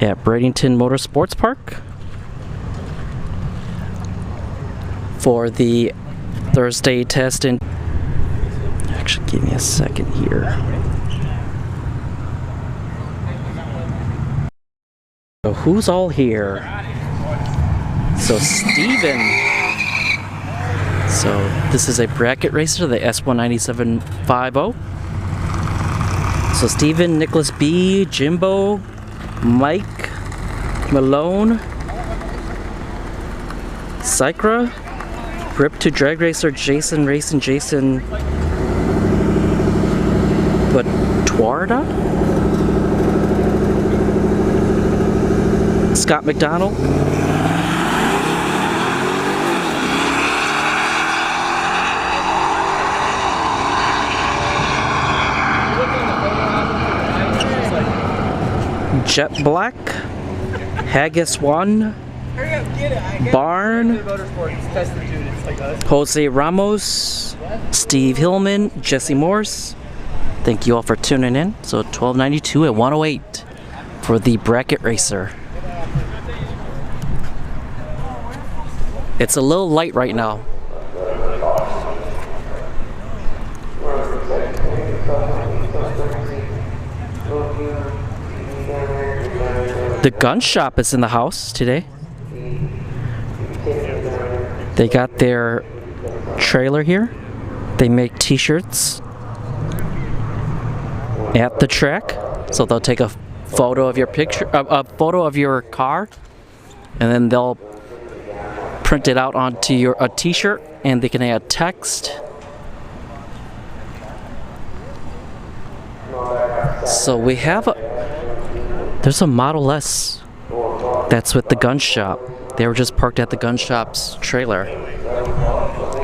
at Bradenton Motorsports Park for the Thursday test. And actually, give me a second here. So who's all here? So Steven. So this is a bracket racer, the S19750. So Steven, Nicholas B, Jimbo, Mike, Malone, Sycra, Rip to Drag Racer, Jason Racing, Jason Batuarda, Scott McDonald, Jet Black, Haggis 1, Barn, Jose Ramos, Steve Hillman, Jesse Morse. Thank you all for tuning in. So 1292 at 108 for the bracket racer. It's a little light right now. The gun shop is in the house today. They got their trailer here. They make t-shirts at the track. So they'll take a photo of your picture, a photo of your car, and then they'll print it out onto a t-shirt, and they can add text. So we have there's a Model S that's with the gun shop. They were just parked at the gun shop's trailer.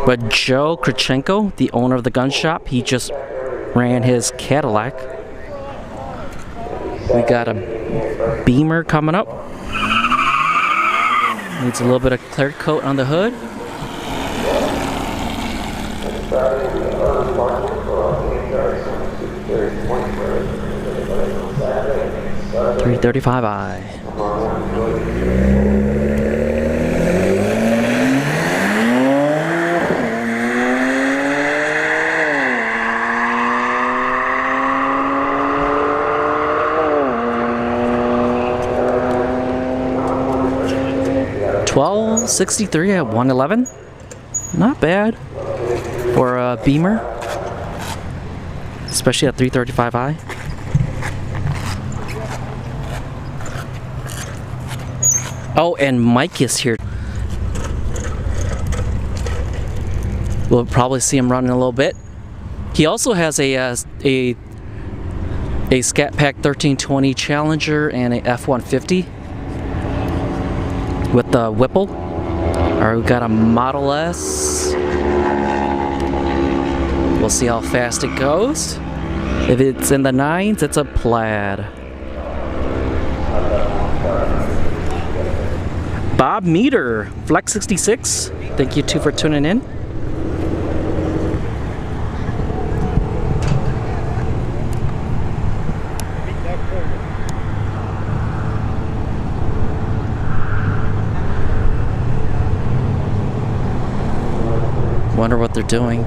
But Joe Krachenko, the owner of the gun shop, he just ran his Cadillac. We got a Beamer coming up. Needs a little bit of clear coat on the hood. .335i. $12.63 at 111. Not bad for a Beamer, especially at 335i. Oh, and Mike is here. We'll probably see him running a little bit. He also has a Scat Pack 1320 Challenger and a F-150 with the Whipple. Alright, we've got a Model S. We'll see how fast it goes. If it's in the 9s, it's a Plaid. Bob Meter, Flex 66. Thank you too for tuning in. Wonder what they're doing.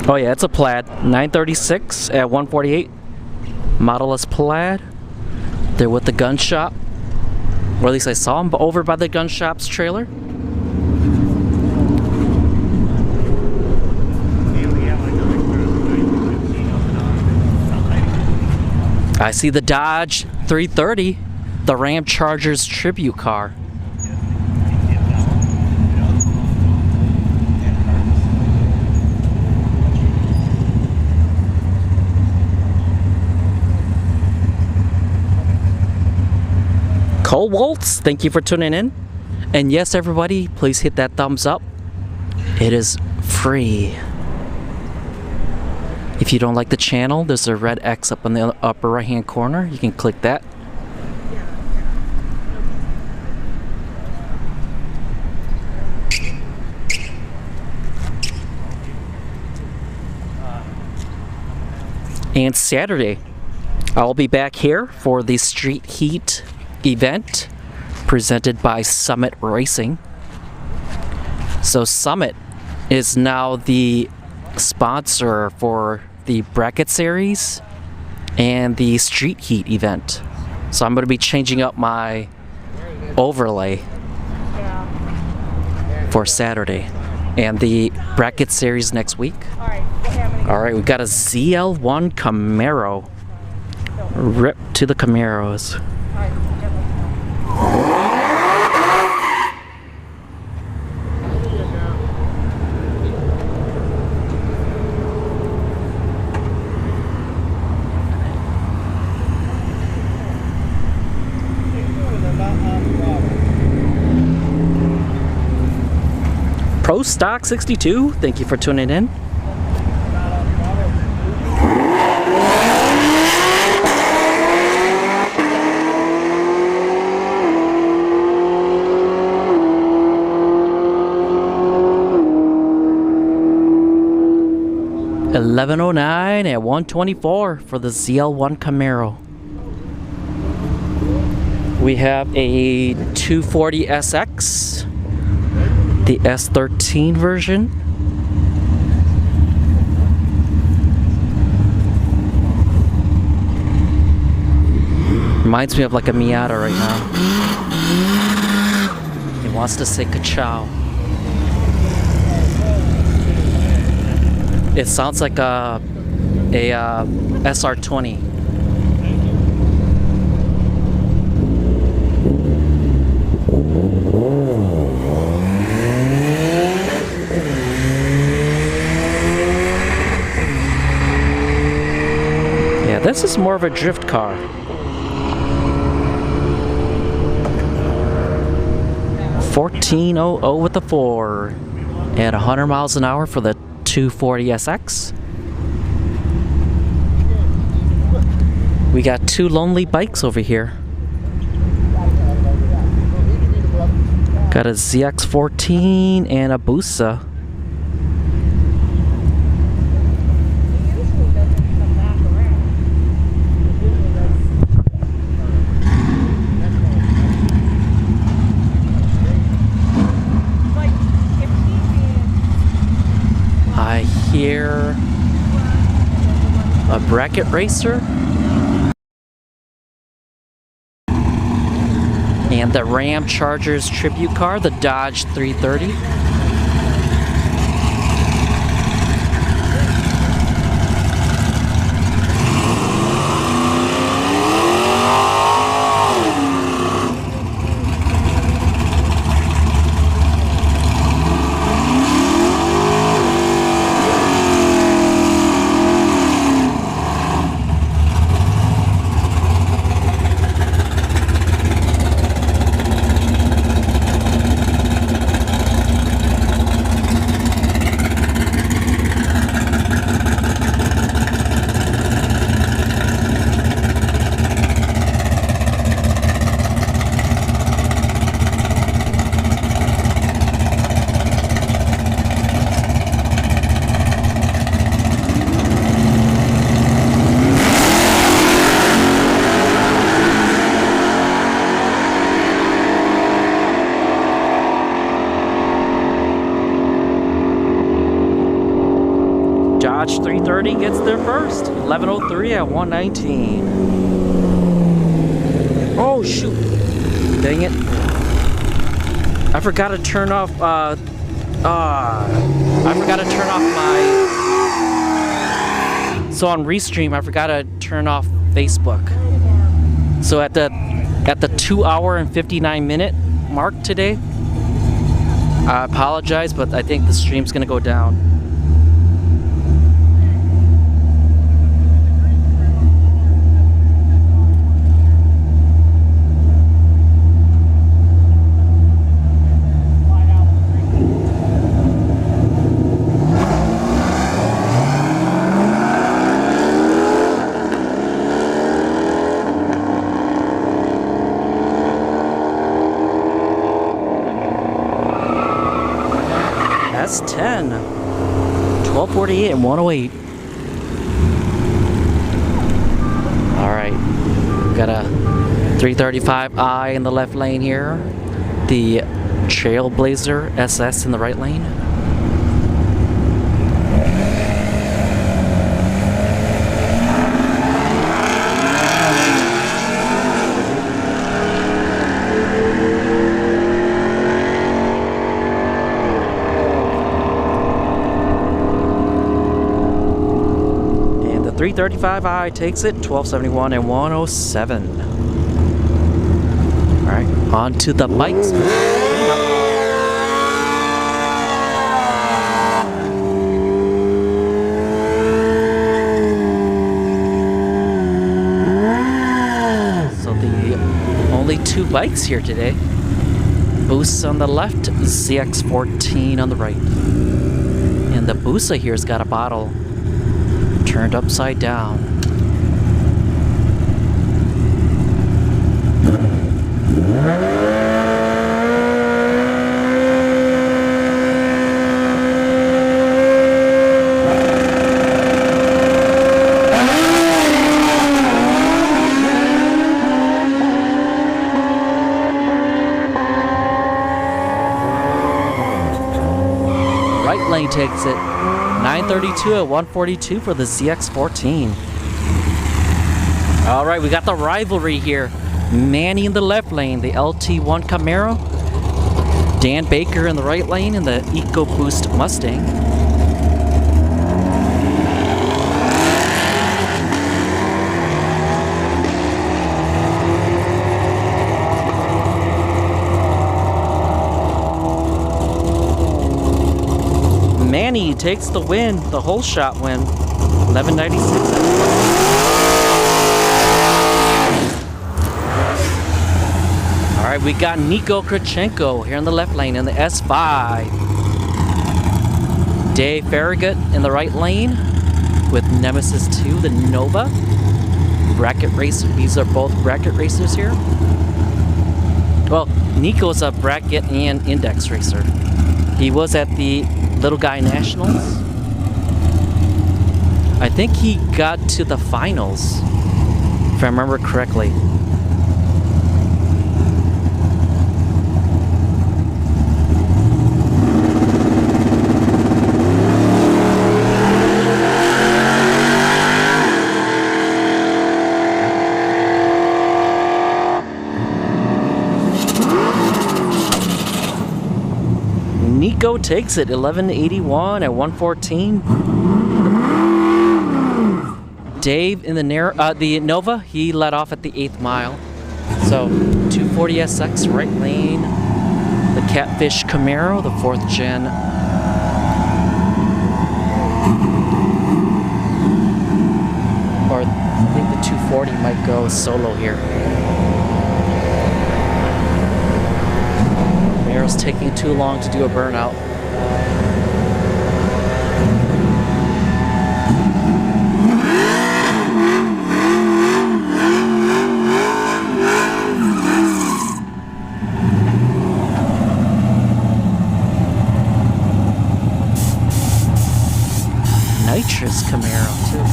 Oh yeah, it's a Plaid. 936 at 148. Model S Plaid. They're with the gun shop. Or at least I saw them over by the gun shop's trailer. I see the Dodge 330, the Ram Charger's tribute car. Cole Waltz, thank you for tuning in. And yes, everybody, please hit that thumbs up. It is free. If you don't like the channel, there's a red X up in the upper right hand corner. You can click that. And Saturday, I'll be back here for the Street Heat event presented by Summit Racing. So Summit is now the sponsor for the bracket series and the Street Heat event. So I'm going to be changing up my overlay for Saturday and the bracket series next week. Alright, we've got a ZL1 Camaro. Rip to the Camaros. Pro Stock 62, thank you for tuning in. $11.09 at $124 for the ZL1 Camaro. We have a 240 SX, the S13 version. Reminds me of like a Miata right now. It wants to say ka-chow. It sounds like a SR20. Yeah, this is more of a drift car. $14.00 with the 4 at 100 miles an hour for the 240 SX. We got two lonely bikes over here. Got a ZX14 and a Busa. I hear a bracket racer and the Ram Chargers tribute car, the Dodge 330. Dodge 330 gets there first. 11:03 at 119. Oh shoot! Dang it! I forgot to turn off. I forgot to turn off my. So on Restream, I forgot to turn off Facebook. So at the 2 hour and 59 minute mark today, I apologize, but I think the stream's gonna go down. S10, 1248 and 108. We've got a 335i in the left lane here. The Trailblazer SS in the right lane. And the 335i takes it, 1271 and 107. Alright, on to the bikes. So the only two bikes here today. Boost on the left, ZX14 on the right. And the Busa here's got a bottle turned upside down. Right lane takes it. 932 at 142 for the ZX14. All right, we got the rivalry here. Manny in the left lane, the LT1 Camaro. Dan Baker in the right lane in the EcoBoost Mustang. Manny takes the win, the whole shot win. 1196. All right, we got Nico Krachenko here in the left lane in the S5. Dave Farragut in the right lane with Nemesis 2, the Nova. Bracket racer, these are both bracket racers here. Well, Nico's a bracket and index racer. He was at the Little Guy Nationals. I think he got to the finals, if I remember correctly. Nico takes it, 1181 at 114. Dave in the Nova, he led off at the 8th mile. So 240SX right lane. The Catfish Camaro, the 4th gen. Or I think the 240 might go solo here. Camaro's taking too long to do a burnout. Nitrous Camaro too.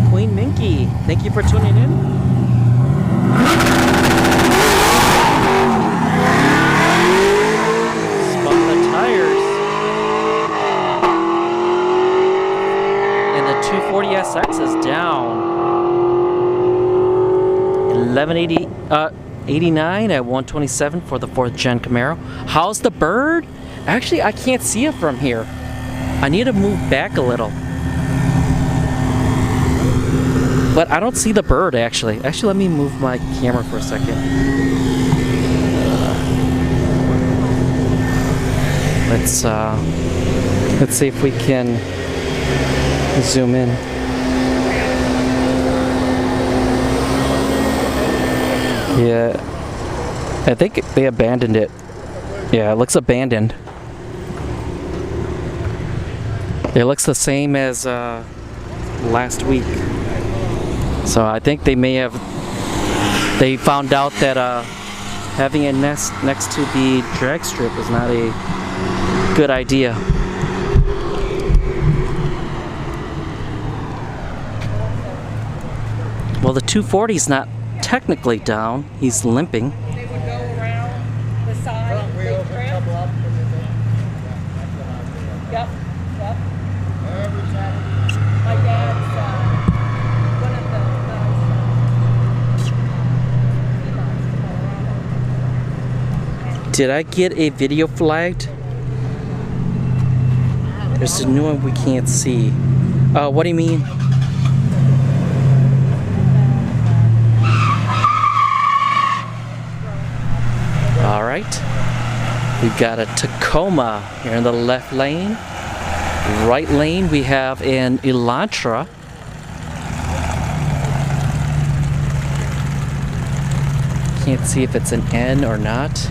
Queen Minky, thank you for tuning in. Spun the tires. 240SX is down. 1189 at 127 for the 4th gen Camaro. How's the bird? Actually, I can't see it from here. I need to move back a little. But I don't see the bird actually. Actually, let me move my camera for a second. Let's see if we can zoom in. Yeah, I think they abandoned it. Yeah, it looks abandoned. It looks the same as last week. So I think they may have They found out that having it next to the drag strip is not a good idea. Well, the 240's not technically down. He's limping. They would go around the side, big trim. Yep. My dad's one of the guys. Did I get a video flagged? There's a new one we can't see. What do you mean? Alright. We've got a Tacoma here in the left lane. Right lane we have an Elantra. Can't see if it's an N or not.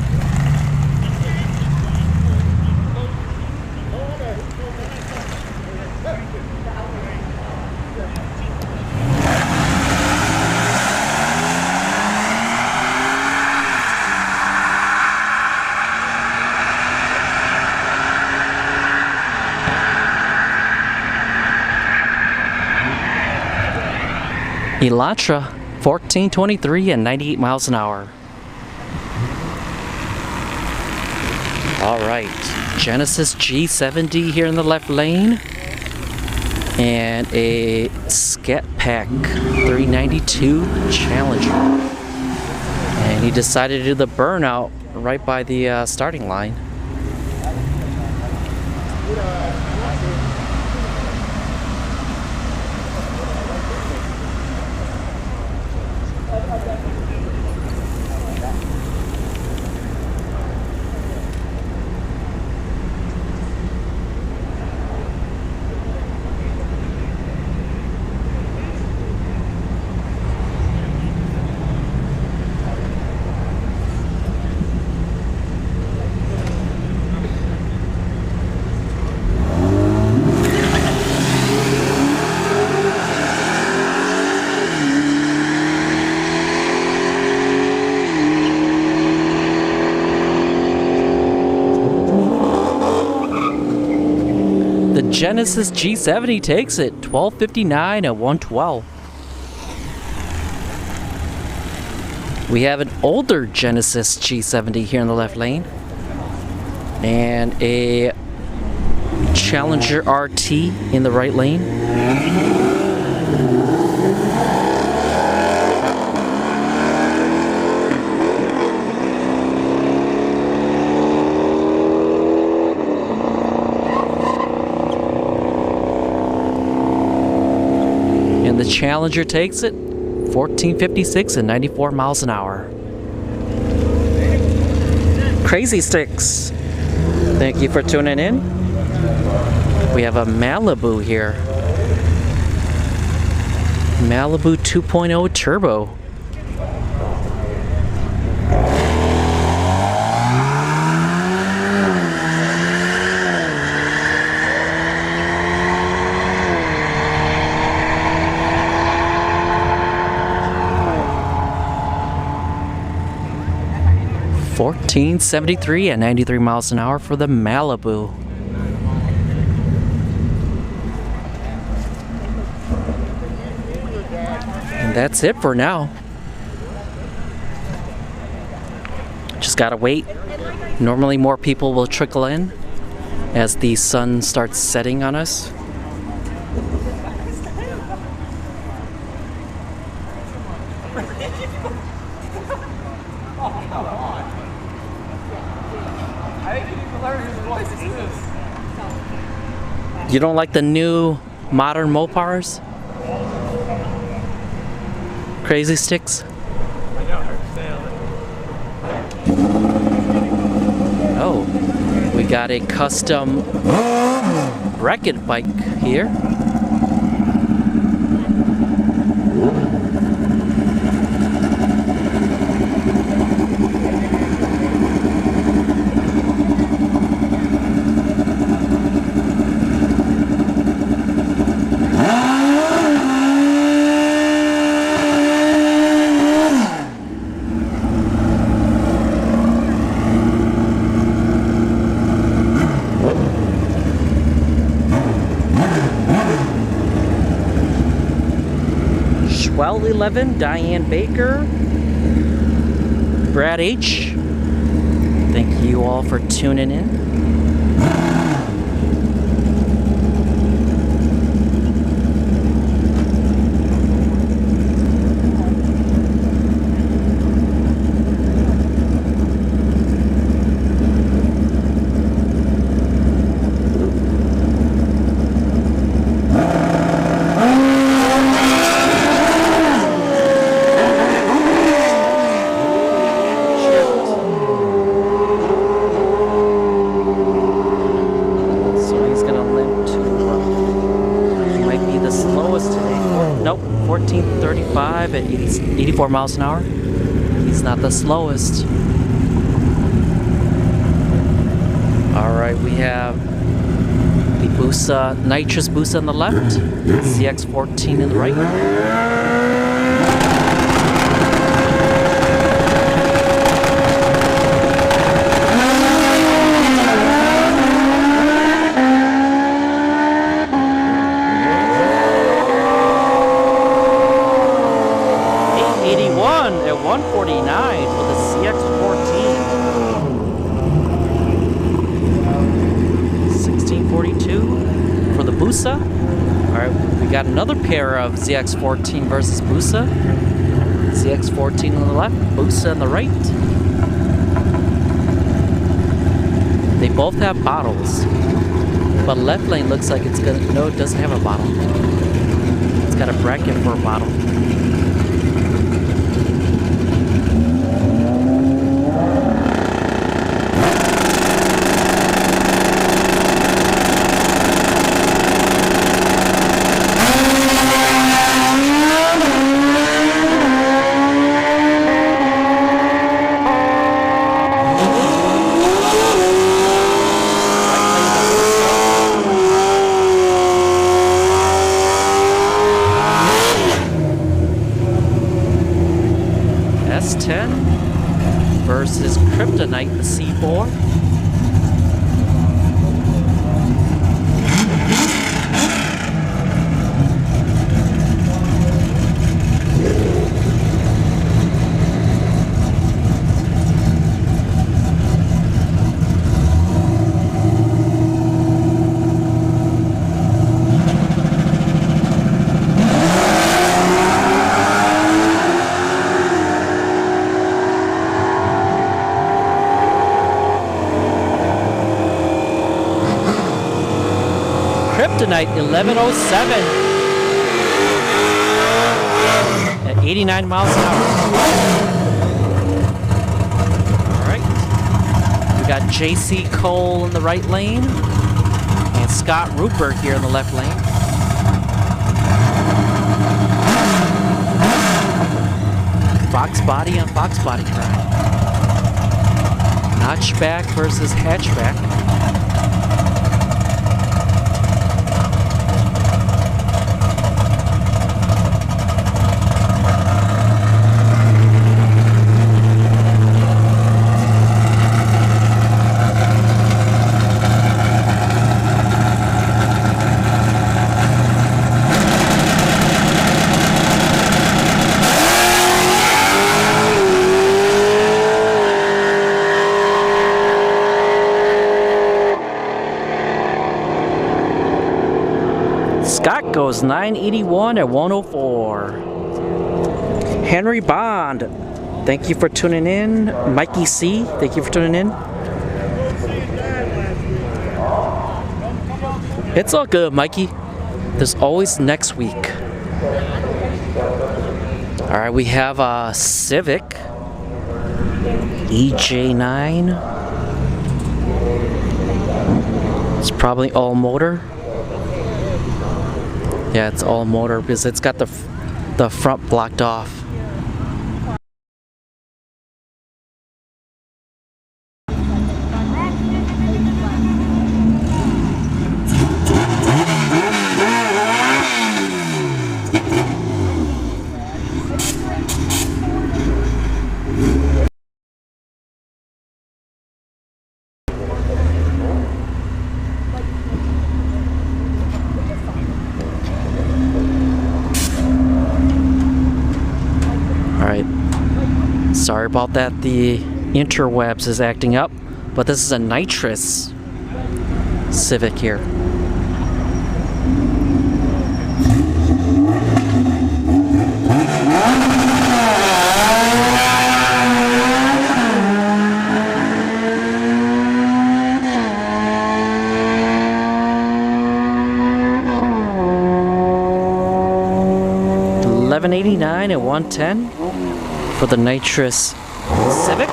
Elantra, 1423 and 98 miles an hour. Alright, Genesis G70 here in the left lane. And a Scat Pack 392 Challenger. And he decided to do the burnout right by the starting line. The Genesis G70 takes it, 12:59 at 112. We have an older Genesis G70 here in the left lane. And a Challenger RT in the right lane. The Challenger takes it, 1456 and 94 miles an hour. Crazy Sticks, thank you for tuning in. We have a Malibu here. Malibu 2.0 Turbo. $14.73 at 93 miles an hour for the Malibu. And that's it for now. Just gotta wait. Normally more people will trickle in as the sun starts setting on us. You don't like the new modern Mopars? Crazy Sticks? Oh, we got a custom Wreck-It bike here. 11, Diane Baker, Brad H. Thank you all for tuning in. Nope, 1435 at 84 miles an hour. He's not the slowest. Alright, we have the Busa, nitrous Busa on the left, CX14 in the right. 149 for the CX14. 1642 for the Busa. Alright, we got another pair of ZX14 versus Busa. ZX14 on the left, Busa on the right. They both have bottles, but left lane looks like it's gonna, no, it doesn't have a bottle. It's got a bracket for a bottle. S10 versus Kryptonite, the C4. Kryptonite 1107 at 89 miles an hour. Alright. We got JC Cole in the right lane and Scott Rupert here in the left lane. Fox body on Fox body track. Notchback versus hatchback. Scott goes 981 at 104. Henry Bond, thank you for tuning in. Mikey C, thank you for tuning in. It's all good, Mikey. There's always next week. Alright, we have a Civic EJ9. It's probably all motor. Yeah, it's all motor because it's got the front blocked off. Sorry about that, the interwebs is acting up, but this is a nitrous Civic here. $11.89 at 110 for the nitrous Civic.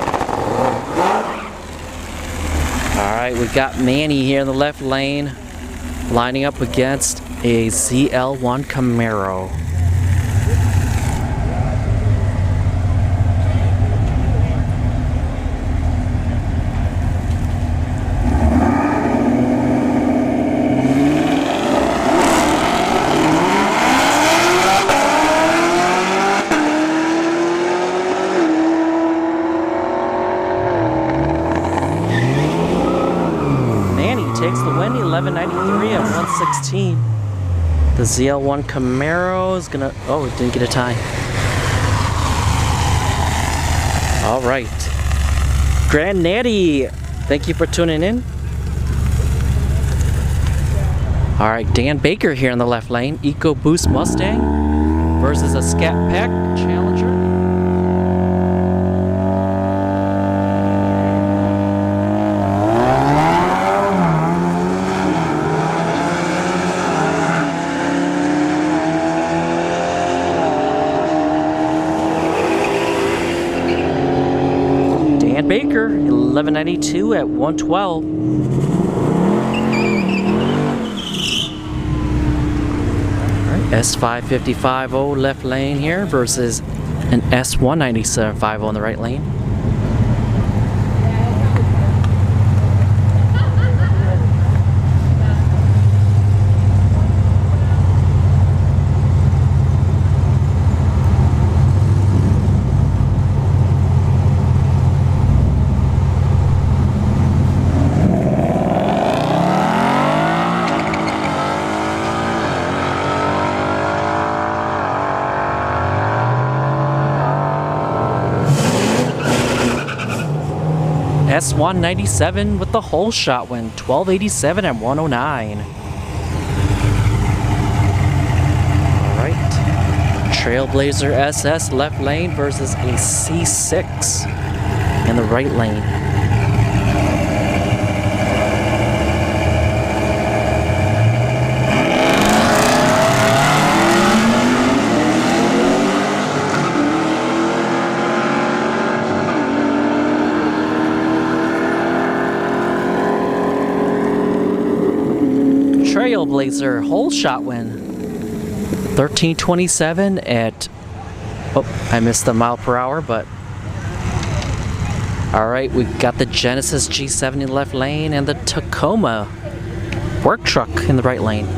Alright, we got Manny here in the left lane, lining up against a ZL1 Camaro. Takes the win, 11.93 at 116. The ZL1 Camaro is gonna, oh, it didn't get a time. All right. Grand Natty, thank you for tuning in. All right, Dan Baker here in the left lane, EcoBoost Mustang versus a Scat Pack Challenger. Baker, 11.92 at 112. Alright, S555 left lane here versus an S19750 in the right lane. S197 with the whole shot win, 12.87 at 109. Alright. Trailblazer SS left lane versus a C6 in the right lane. Trailblazer whole shot win, 13.27 at, oh, I missed the mile per hour, but all right, we got the Genesis G70 left lane and the Tacoma work truck in the right lane.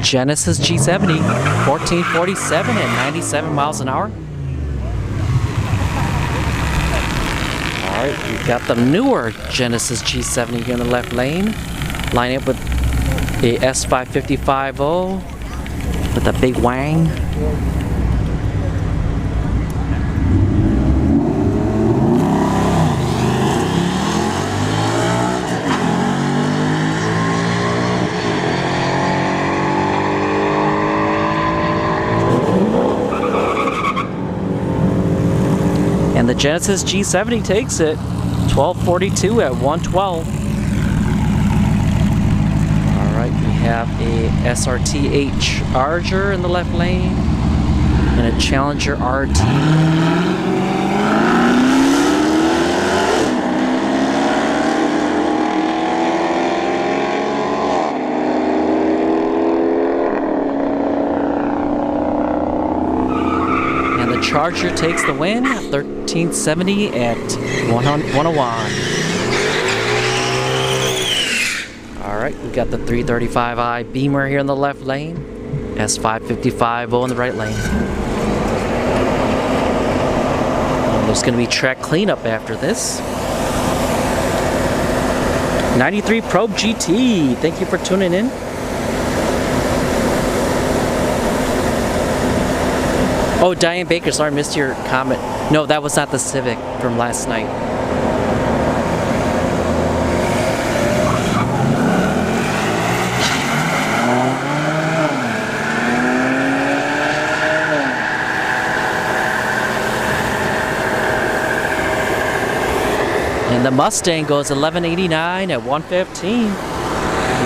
Genesis G70, 1447 at 97 miles an hour. Alright, we've got the newer Genesis G70 here in the left lane. Line up with a S555 with a big wang. And the Genesis G70 takes it, 12.42 at 112. Alright, we have a SRT Charger in the left lane and a Challenger RT. Charger takes the win, 13.70 at 101. Alright, we got the 335i Beamer here in the left lane, S555 in the right lane. There's going to be track cleanup after this. 93 Probe GT, thank you for tuning in. Oh, Diane Baker, sorry I missed your comment. No, that was not the Civic from last night. And the Mustang goes 1189 at 115. Give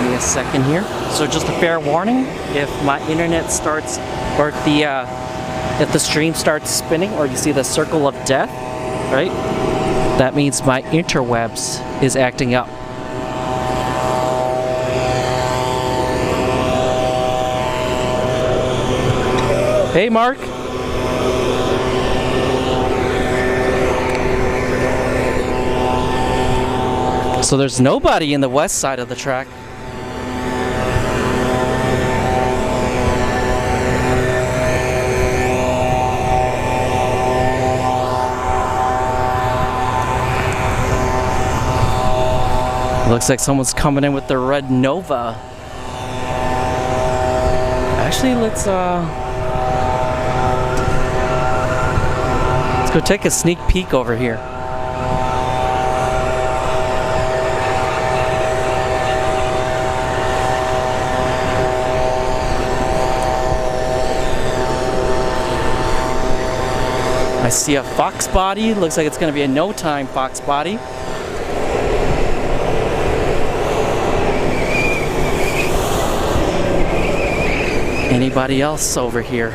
me a second here. So just a fair warning, if my internet starts, or if the stream starts spinning, or you see the circle of death, right? That means my interwebs is acting up. Hey, Mark. So there's nobody in the west side of the track. Looks like someone's coming in with the red Nova. Actually, let's go take a sneak peek over here. I see a Fox body. Looks like it's going to be a no time Fox body. Anybody else over here?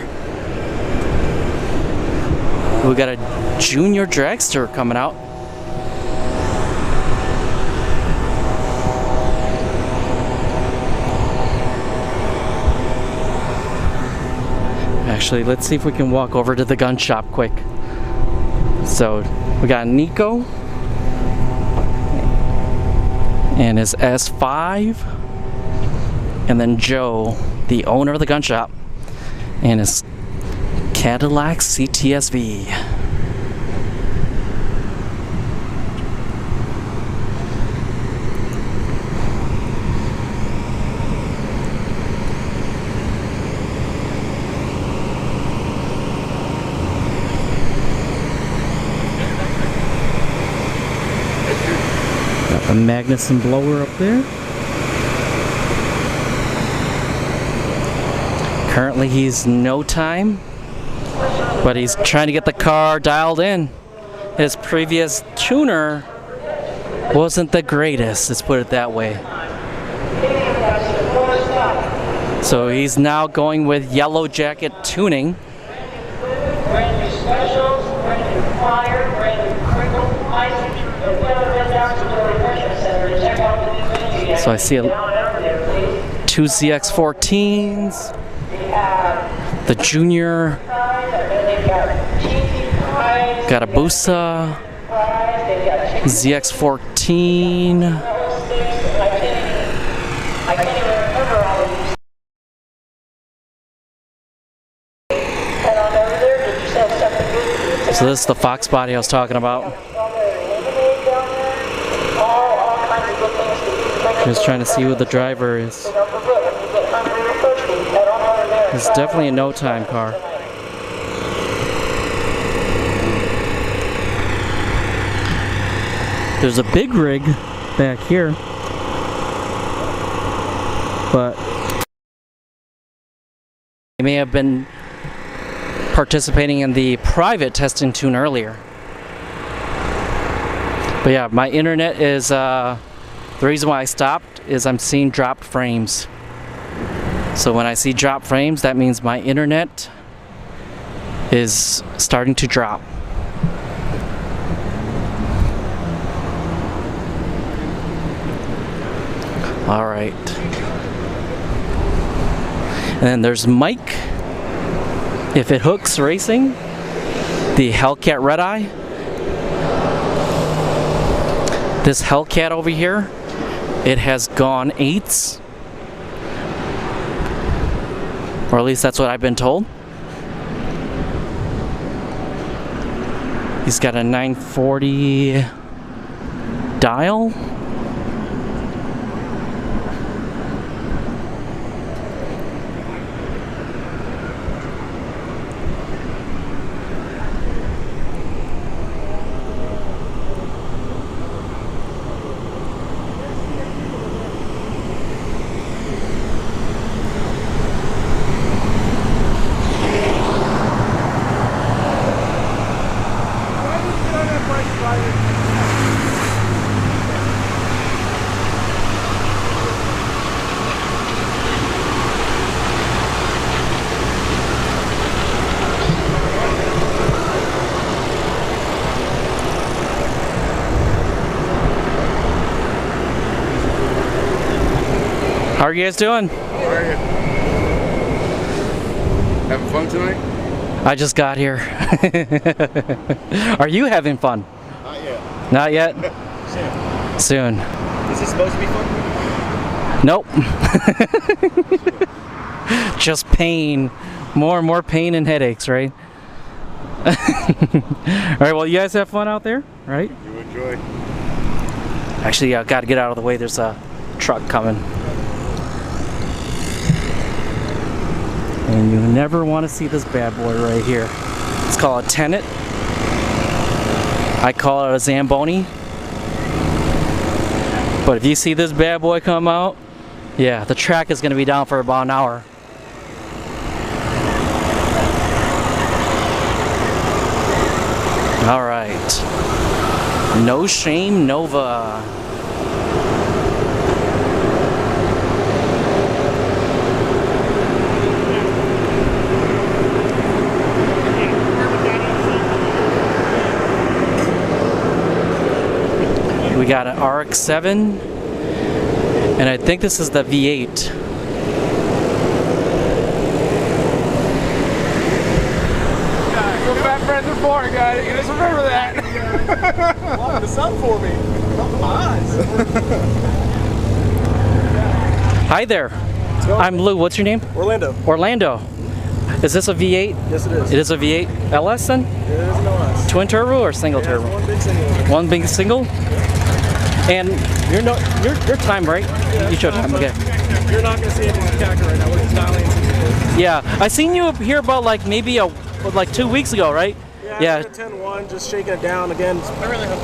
We got a junior dragster coming out. Actually, let's see if we can walk over to the gun shop quick. So we got Nico and his S5, and then Joe, the owner of the gun shop, and his Cadillac CTSV. Got the Magnuson blower up there. Currently he's no time, but he's trying to get the car dialed in. His previous tuner wasn't the greatest, let's put it that way. So he's now going with Yellow Jacket tuning. Brand new specials, brand new flyer, brand new crinkle, ice, and down to the refreshment center to check out the new menu. So I see two ZX14s. The Junior, got a Busa, ZX14, so this is the Fox body I was talking about. Just trying to see who the driver is. It's definitely a no-time car. There's a big rig back here, but they may have been participating in the private testing tune earlier. But yeah, my internet is, the reason why I stopped is I'm seeing dropped frames. So when I see drop frames, that means my internet is starting to drop. All right. And then there's Mike, If It Hooks Racing, the Hellcat Red Eye. This Hellcat over here, it has gone 8s. Or at least that's what I've been told. He's got a 940 dial. How are you guys doing? How are you? Having fun tonight? I just got here. Are you having fun? Not yet. Not yet? Soon. Is this supposed to be fun? Nope. Just pain. More and more pain and headaches, right? Alright, well, you guys have fun out there, right? You enjoy. Actually, I gotta get out of the way. There's a truck coming. And you never want to see this bad boy right here. It's called a Tenet. I call it a Zamboni. But if you see this bad boy come out, yeah, the track is going to be down for about an hour. All right. No Shame Nova. We got an RX-7, and I think this is the V8. We're fat friends before, guys. You just remember that. Lock this up for me. Come on. Hi there. I'm Lou. What's your name? Orlando. Orlando. Is this a V8? Yes, it is. It is a V8 LS then? It is an LS. Twin turbo or single It has turbo? one big single. One big single? And you're time, right? You show time, okay. You're not going to see anything spectacular right now. We're just dialing in. Yeah, I seen you up here about like maybe 2 weeks ago, right? Yeah. 10-1, just shaking it down again,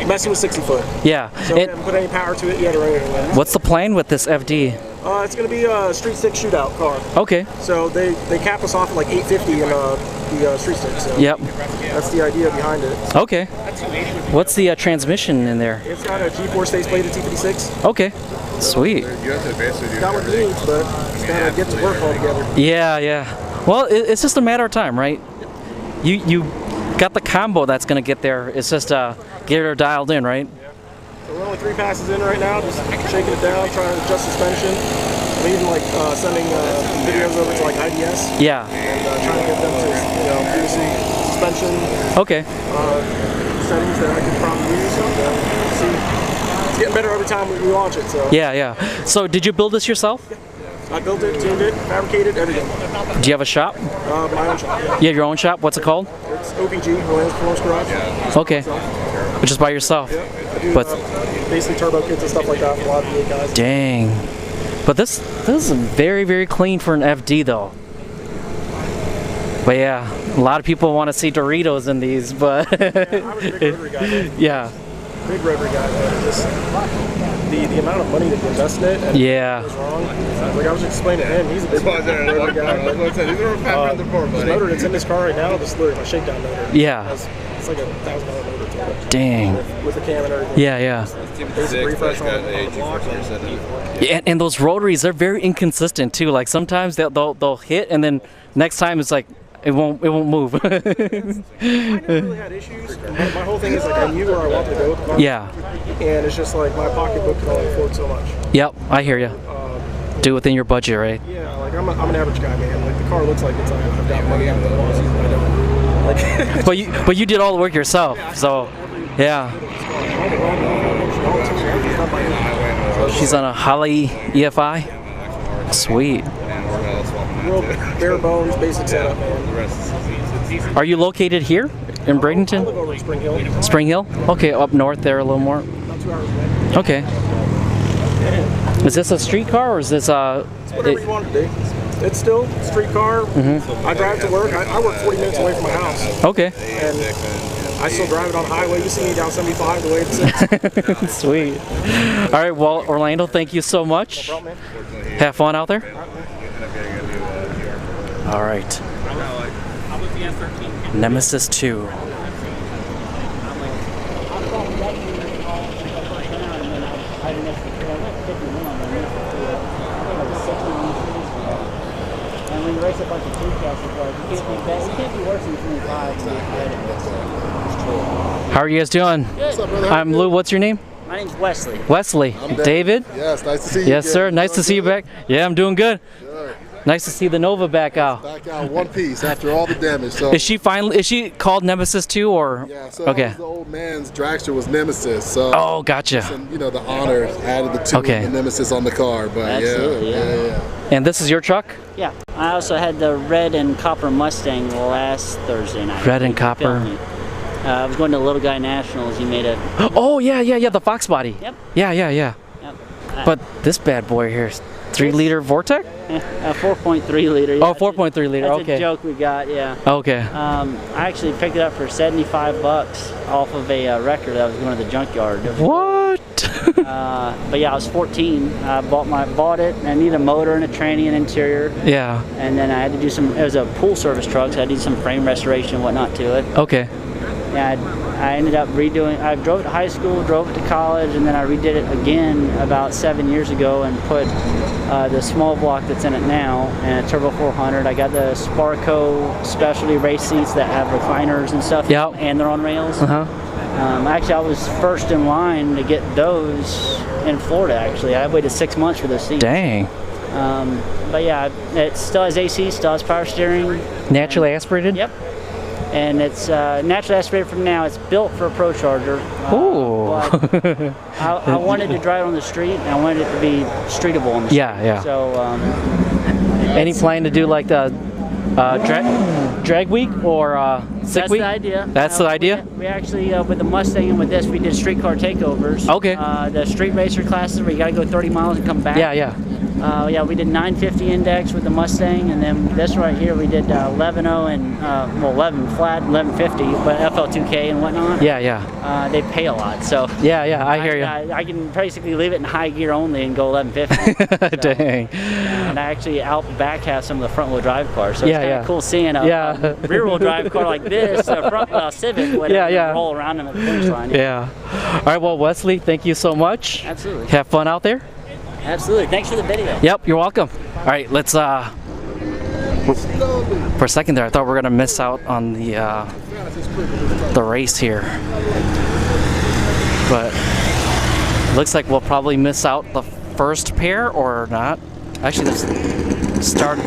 messing with 60 foot. Yeah. So we haven't put any power to it yet or anything. What's the plan with this FD? It's going to be a street stick shootout car. Okay. So they cap us off at like 850 in the street stick. So Yep. that's the idea behind it. Okay. What's the transmission in there? It's got a G4 face-plated T56. Okay. Sweet. You have to basically Got what it needs, but it's got to get to work all together. Yeah. Well, it's just a matter of time, right? You got the combo that's gonna get there. It's just get her dialed in, right? So we're only 3 passes in right now, just shaking it down, trying to adjust suspension. I'm even like sending videos over to like IDS. Yeah. And trying to get them to do some suspension Okay. settings that I can probably use. And see, it's getting better every time we launch it. So Yeah. So did you build this yourself? I built it, tuned it, fabricated everything. Do you have a shop? My own shop. Yeah. You have your own shop? What's it called? It's OPG, Orlando Performance Garage. Okay. Just by yourself? Yeah. I do But basically turbo kits and stuff like that for a lot of the guys. dang. But this is very, very clean for an FD though. But yeah, a lot of people want to see Doritos in these, but I was a big rotary guy. Man. yeah. Big rotary guy, man. Just the amount of money that you invest in it and Yeah. goes wrong. Like I was just explaining to him, he's a big rotary guy. But These are fat friends before, this buddy. motor that's in this car right now, this literally my shakedown motor. Yeah. It's like $1,000 motor to it. Dang. With the cam and everything. Yeah. Basic refresh on the block. Yeah, and those rotaries, they're very inconsistent too. Like sometimes they'll hit, and then next time it's like it won't move. I never really had issues. My whole thing is like I knew where I wanted to go with the car. Yeah. And it's just like my pocketbook can only afford so much. Yep, I hear you. Do within your budget, right? Yeah, like I'm an average guy, man. Like the car looks like it's like I've got money out of the walls, but I don't. Like But you did all the work yourself, so yeah. She's on a Holly EFI. Sweet. Real bare bones, basic setup, man. Are you located here in Bradenton? I live over in Spring Hill. Spring Hill? Okay, up north there a little more. About 2 hours away. Okay. Is this a street car or is this It's whatever you want it to be. It's still a street car. I drive to work. I work 40 minutes away from my house. Okay. And I still drive it on the highway. You see me down 75 the way it's Sweet. All right, well, Orlando, thank you so much. No problem, man. Have fun out there. All right. Nemesis 2. And when you race a bunch of two castles, you can't be worse than 25. How are you guys doing? Good. I'm Lou. What's your name? My name's Wesley. Wesley. David? Yes, nice to see you. Yes, again. sir. Nice to see you back. Yeah, I'm doing good. Good. Nice to see the Nova back out. Back out one piece after all the damage. So Is she called Nemesis 2 or? yeah, so Okay. the old man's dragster was Nemesis. So Oh, gotcha. and, you know, the honor added the two Okay. of the Nemesis on the car. But Absolutely, yeah. And this is your truck? Yeah. I also had the red and copper Mustang last Thursday night. Red and copper. Filmed me. I was going to Little Guy Nationals. You made a. Oh, yeah, the Fox body. Yep. Yeah. Yep. But this bad boy here is 3-liter Vortec? A 4.3 liter. Yeah, Oh, 4.3 liter, That's okay. a joke we got, yeah. Okay. I actually picked it up for $75 off of a record that was going to the junkyard. What? But yeah, I was 14. I bought it. I needed a motor and a tranny and interior. Yeah. And then I had to do some. It was a pool service truck, so I did some frame restoration and whatnot to it. Okay. And I ended up redoing. I drove it to high school, drove it to college, and then I redid it again about 7 years ago and put the small block that's in it now and a Turbo 400. I got the Sparco specialty race seats that have recliners and stuff. Yep. And they're on rails. Actually, I was first in line to get those in Florida. Actually, I waited 6 months for those seats. Dang. But yeah, it still has AC, still has power steering. Naturally aspirated? Yep. And it's naturally aspirated from now. It's built for a Pro Charger. Ooh. But I wanted to drive it on the street, and I wanted it to be streetable on the street. Yeah. So, Any plan to do like the drag week or sick that's week? the idea. That's the idea? We actually, with the Mustang and with this, we did streetcar takeovers. Okay. The street racer classes where you got to go 30 miles and come back. Yeah. Yeah, we did 950 index with the Mustang, and then this right here we did 11.0 and 11 flat, 1150, but FL2K and whatnot. Yeah. They pay a lot, so Yeah, I hear you. I can basically leave it in high gear only and go 1150. Dang. And I actually out back have some of the front wheel drive cars, so Yeah, it's kind of yeah. cool seeing a rear wheel drive car like this, a front Civic, whatever, Yeah. roll around them at the finish line. Yeah. All right, well, Wesley, thank you so much. Absolutely. Have fun out there. Absolutely. Thanks for the video. Yep, you're welcome. All right, let's for a second there I thought we were gonna miss out on the race here, but looks like we'll probably miss out the first pair or not. Actually, let's start.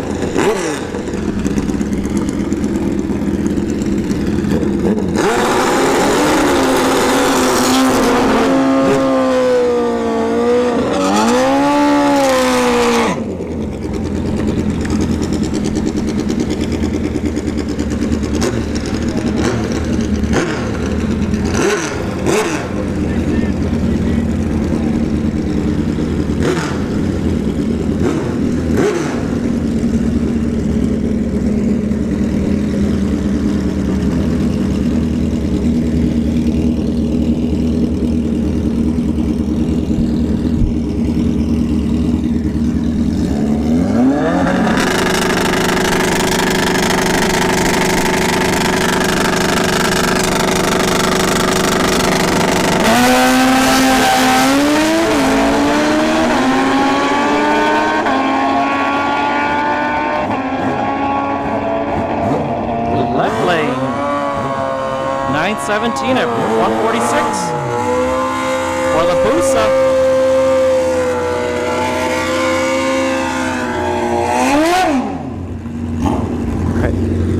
Left lane, 917 at 146 for the Busa. Right.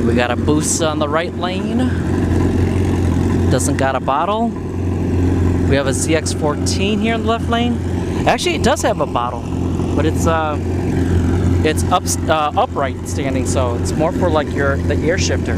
We got a Busa on the right lane. Doesn't got a bottle. We have a ZX14 here in the left lane. Actually, it does have a bottle, but it's upright standing, so it's more for like the air shifter.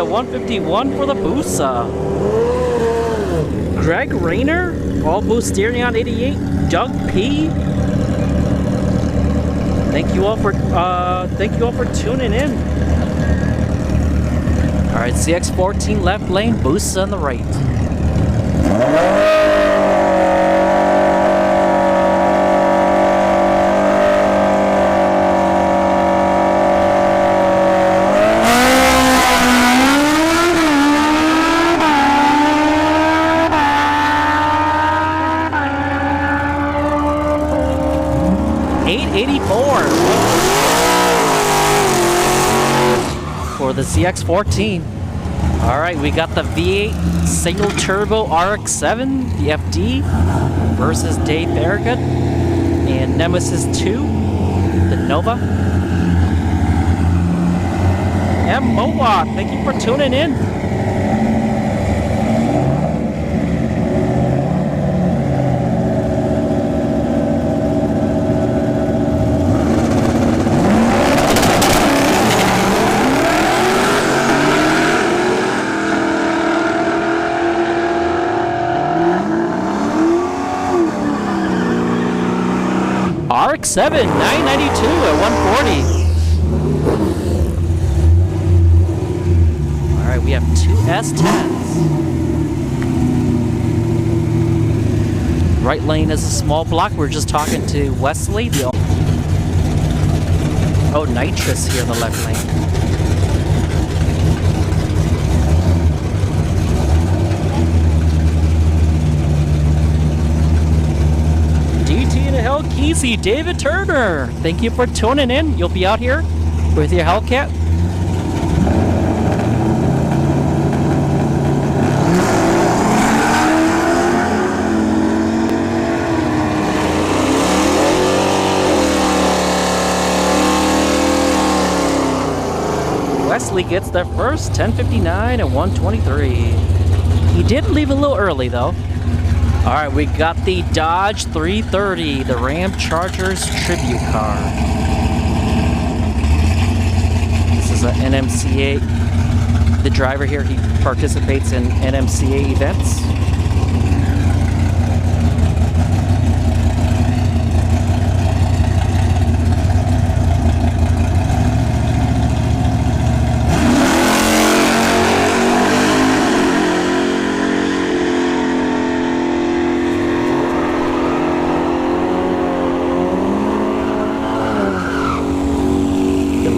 at 151 for the Busa. Greg Rayner, all boost steering on 88. Doug P. Thank you all for tuning in. All right, CX14 left lane, Busa on the right. For the CX14. All right, we got the V8 single turbo RX-7, the FD, versus Dave Farragut, and Nemesis 2, the Nova. And Moa, thank you for tuning in. RX-7, 992 at 140. All right, we have two S10s. Right lane is a small block. We're just talking to Wesley. Oh, nitrous here in the left lane. Hellcat, David Turner, thank you for tuning in. You'll be out here with your Hellcat. Wesley gets there first, 10:59 and 123. He did leave a little early though. All right, we got the Dodge 330, the Ram Chargers tribute car. This is an NMCA. The driver here, he participates in NMCA events.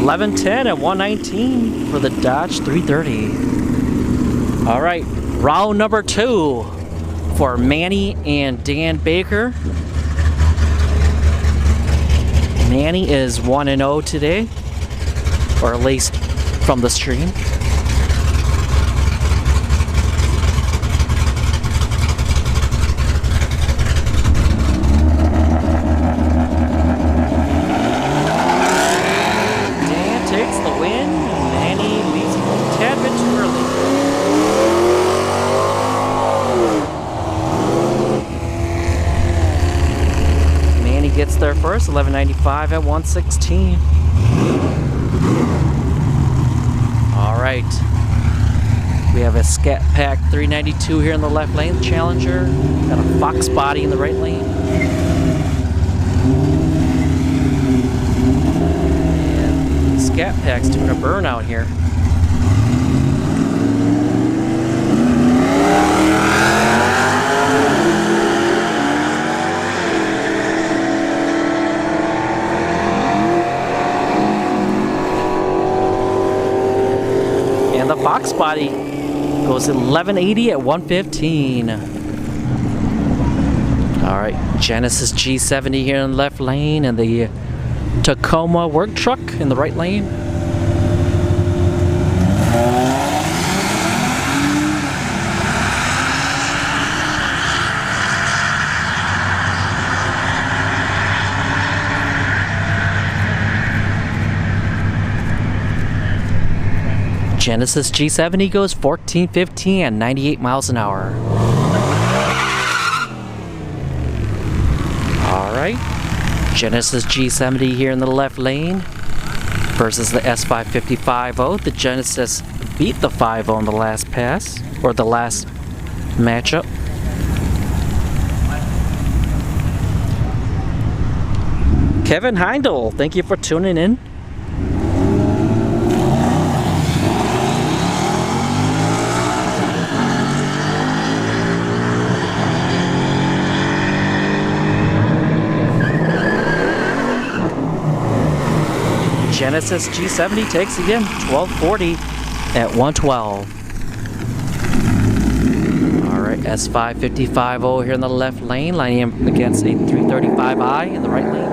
$11.10 at 119 for the Dodge 330. All right, round number 2 for Manny and Dan Baker. Manny is 1-0 today, or at least from the stream. Gets there first, 11.95 at 116. All right, we have a Scat Pack 392 here in the left lane, Challenger. Got a Fox body in the right lane. And Scat Pack's doing a burnout here. And the Fox body goes 1180 at 115. All right, Genesis G70 here in the left lane, and the Tacoma work truck in the right lane. Genesis G70 goes 1415 and 98 miles an hour. All right, Genesis G70 here in the left lane. versus the S550-50. The Genesis beat the 50 in the last pass, or the last matchup. Kevin Heindel, thank you for tuning in. Genesis G70 takes again, 1240 at 112. Alright, S550-50 here in the left lane, lining him against a 335i in the right lane.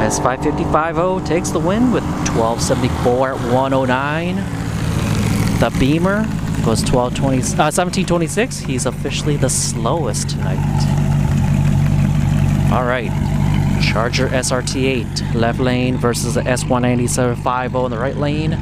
S550-50 takes the win with 1274 at 109. The Beamer goes 1726. He's officially the slowest tonight. Alright, Charger SRT8 left lane versus the S197-50 in the right lane.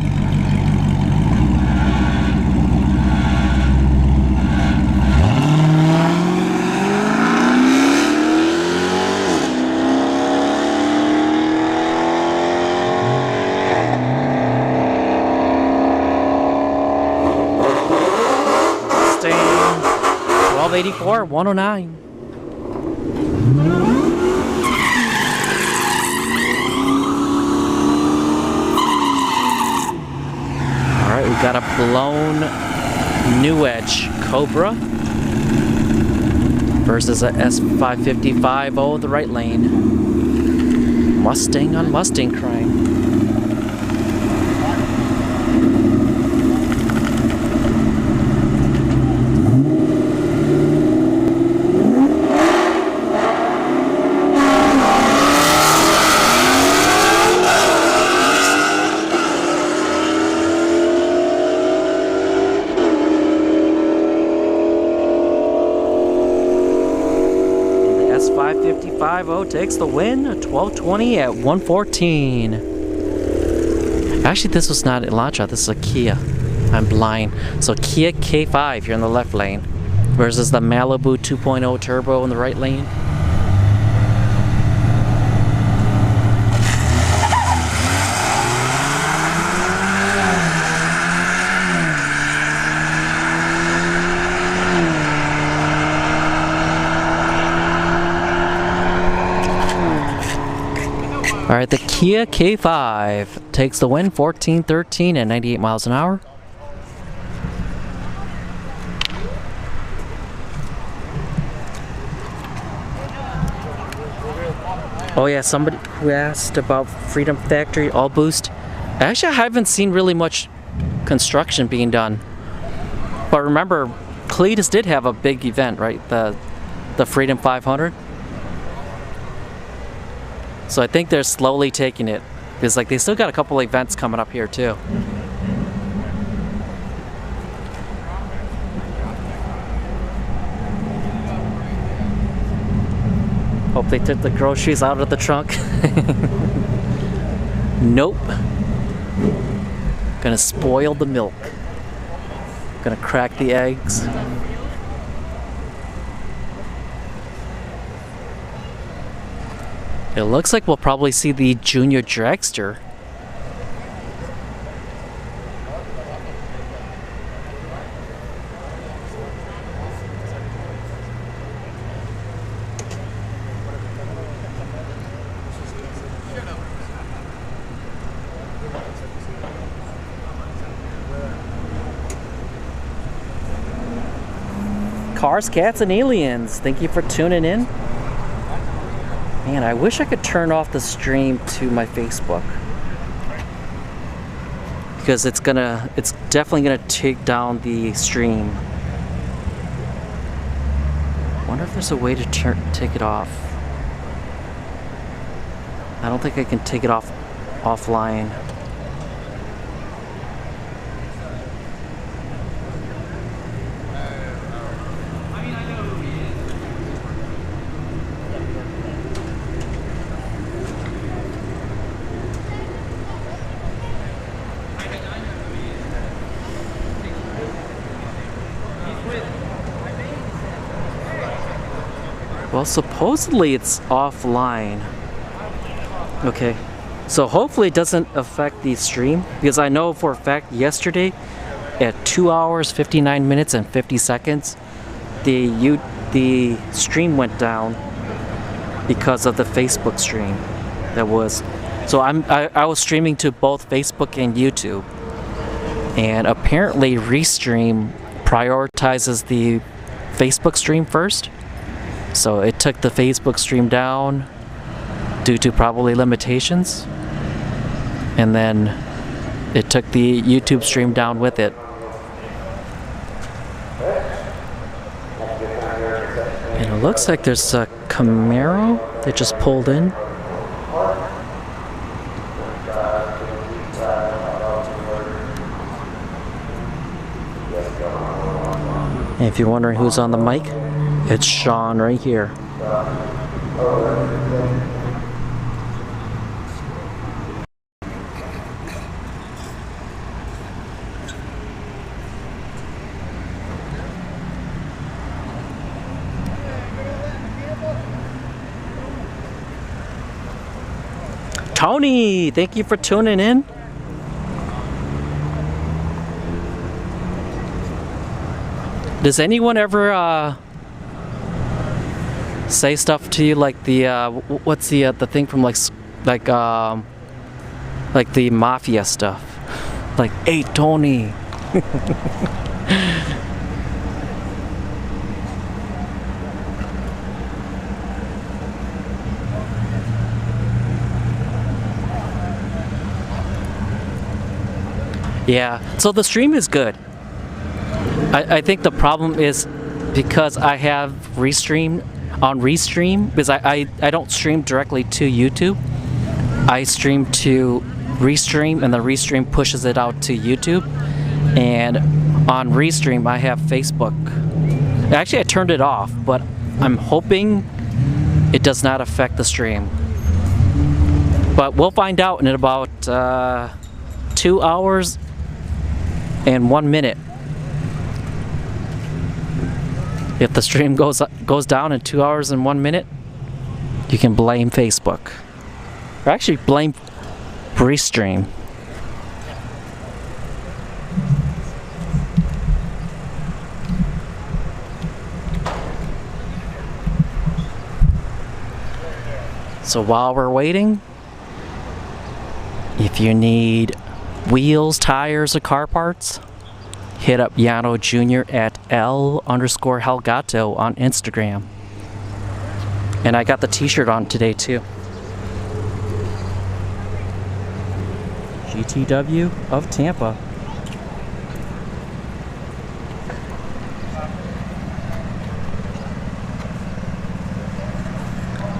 Mustang 1284, 109. Alright, we've got a blown New Edge Cobra versus a S550-50 the right lane. Mustang on Mustang crime. S550-50 takes the win, 1220 at 114. Actually, this was not a Elantra, this is a Kia. I'm blind. So Kia K5 here in the left lane versus the Malibu 2.0 Turbo in the right lane. Alright, the Kia K5 takes the win, 1413 at 98 miles an hour. Oh yeah, somebody who asked about Freedom Factory All Boost. Actually, I haven't seen really much construction being done. But remember, Cletus did have a big event, right? The Freedom 500. So I think they're slowly taking it. Because like they still got a couple events coming up here too. Hope they took the groceries out of the trunk. Nope. Gonna spoil the milk. Gonna crack the eggs. It looks like we'll probably see the Junior Dragster. Cars, Cats, and Aliens, thank you for tuning in. Man, I wish I could turn off the stream to my Facebook. Because it's definitely gonna take down the stream. Wonder if there's a way to take it off. I don't think I can take it off offline. Well, supposedly it's offline. Okay. So hopefully it doesn't affect the stream, because I know for a fact yesterday at 2 hours, 59 minutes, and 50 seconds, the stream went down because of the Facebook stream. That was, so I was streaming to both Facebook and YouTube, and apparently Restream prioritizes the Facebook stream first. So it took the Facebook stream down due to probably limitations, and then it took the YouTube stream down with it. And it looks like there's a Camaro that just pulled in. And if you're wondering who's on the mic, it's Sean right here. Tony, thank you for tuning in. Does anyone ever say stuff to you like the what's the thing from like the mafia stuff? Like, hey Tony. Yeah, so the stream is good. I think the problem is because I have Restream on Restream, because I don't stream directly to YouTube. I stream to Restream, and the Restream pushes it out to YouTube. And on Restream I have Facebook. Actually I turned it off, but I'm hoping it does not affect the stream. But we'll find out in about 2 hours and 1 minute. If the stream goes down in 2 hours and 1 minute, you can blame Facebook. Or actually blame Restream. So while we're waiting, if you need wheels, tires, or car parts, hit up Yano Jr. at L_Helgato on Instagram. And I got the t-shirt on today too. GTW of Tampa.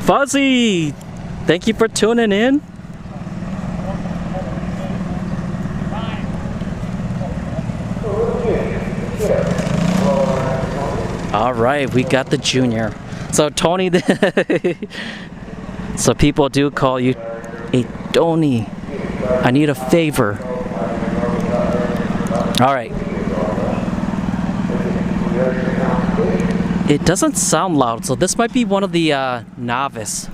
Fuzzy! Thank you for tuning in. All right, we got the junior. So Tony, so people do call you, hey Tony, I need a favor. All right. It doesn't sound loud, so this might be one of the novice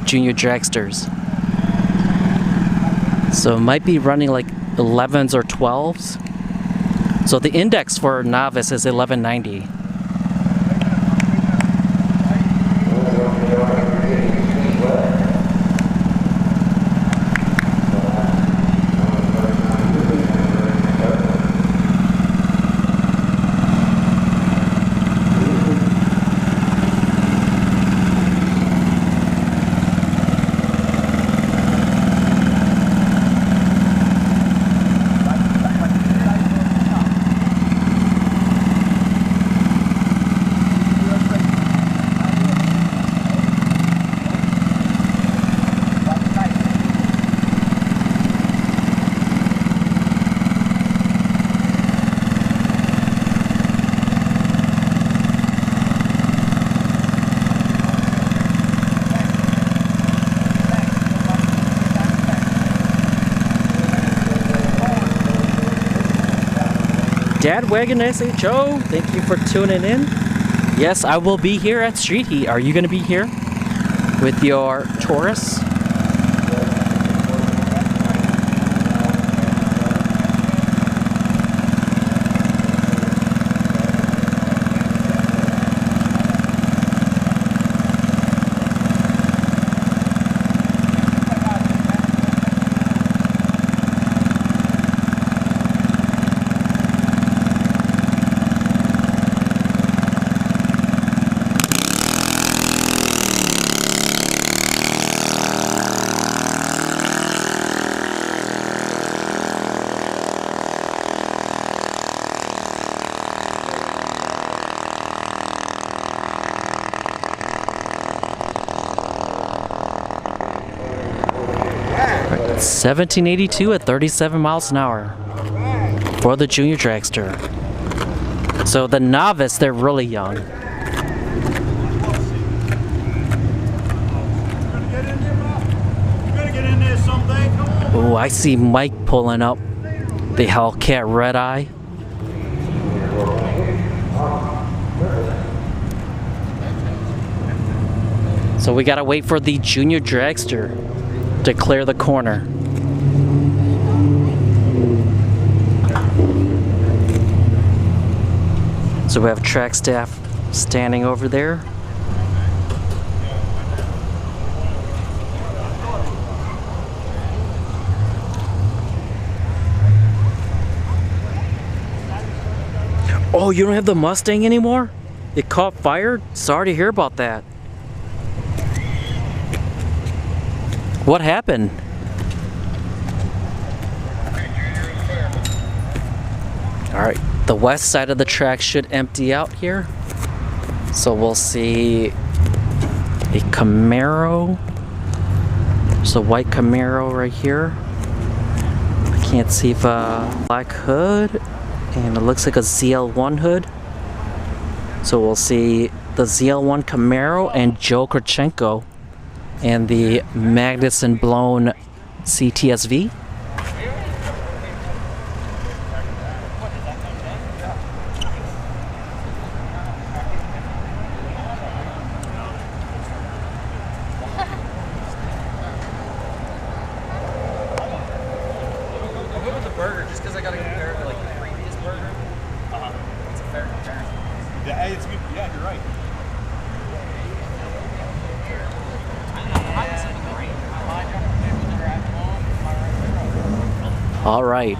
junior dragsters. So it might be running like 11s or 12s. So the index for novice is 1190. Dad Wagon SHO, thank you for tuning in. Yes, I will be here at Street Heat. Are you going to be here with your Taurus? Right, 1782 at 37 miles an hour for the junior dragster. So the novice, they're really young. Oh, I see Mike pulling up the Hellcat Red Eye. So we gotta wait for the junior dragster to clear the corner. So we have track staff standing over there. Oh, you don't have the Mustang anymore? It caught fire? Sorry to hear about that. What happened? Alright, the west side of the track should empty out here. So we'll see a Camaro. There's a white Camaro right here. I can't see if a black hood. And it looks like a ZL1 hood. So we'll see the ZL1 Camaro and Joe Krachenko and the Magnuson blown CTSV. Yeah, you're right. All right.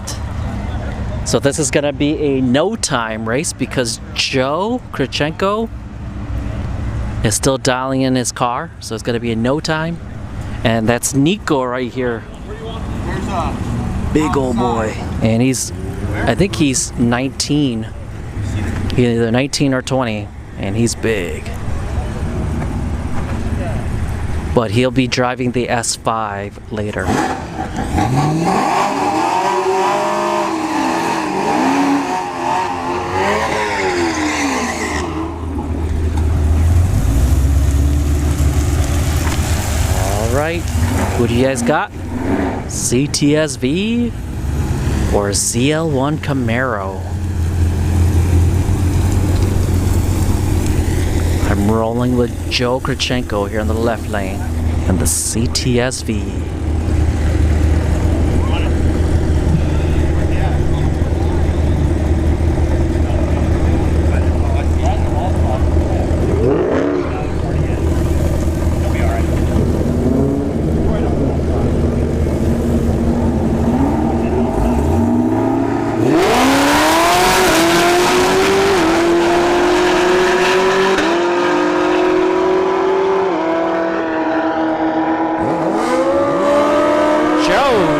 So this is going to be a no-time race because Joe Krachenko is still dialing in his car. So it's going to be a no-time. And that's Nico right here. Big old boy. And he's, I think he's 19. Either 19 or 20. And he's big. But he'll be driving the S5 later. Alright, who do you guys got? CTSV or ZL1 Camaro? I'm rolling with Joe Krachenko here in the left lane and the CTSV.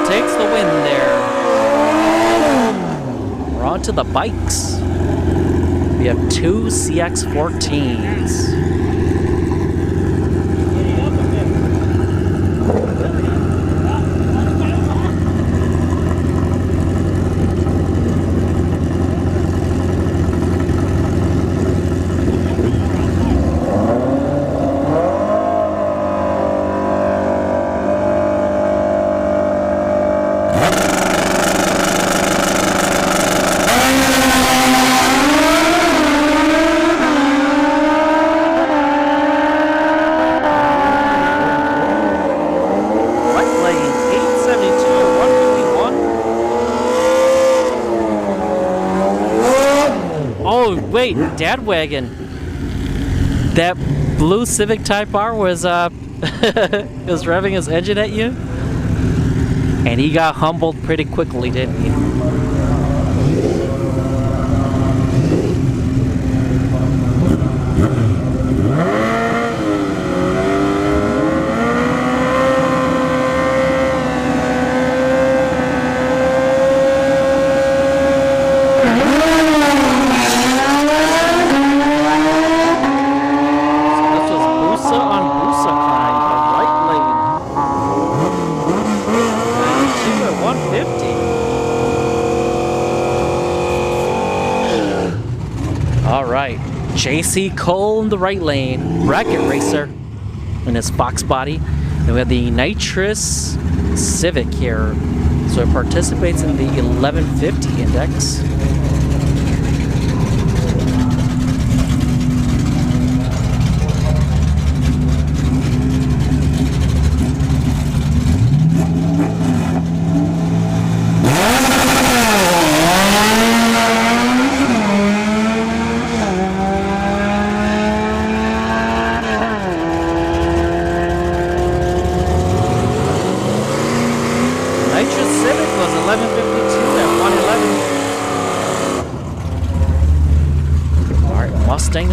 Takes the win there. We're on to the bikes. We have two CX-14s. wait, Dad Wagon. That blue Civic Type R was was revving his engine at you, and he got humbled pretty quickly, didn't he? JC Cole in the right lane, Bracket Racer in his Fox body. And we have the nitrous Civic here. So it participates in the 1150 index.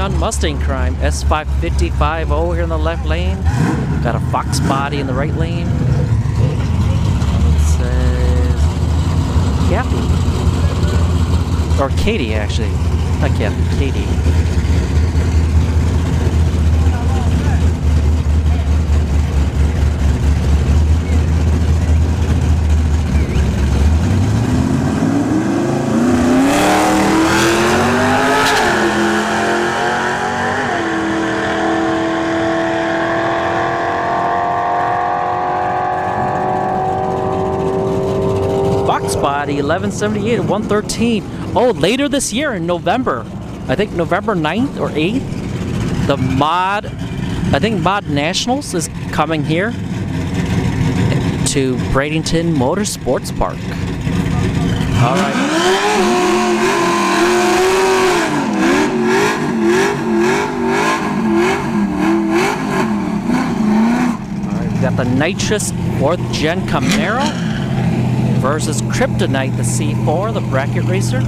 On Mustang crime, S550-50 here in the left lane. Got a Fox body in the right lane. It says Kathy. Or Katie, actually. Not Kathy, Katie. Body 1178 and 113. Oh, later this year in November, I think November 9th or 8th, the Mod Nationals is coming here to Bradenton Motorsports Park. All right. All right, we got the nitrous 4th Gen Camaro versus Kryptonite, the C4, the Bracket Racer.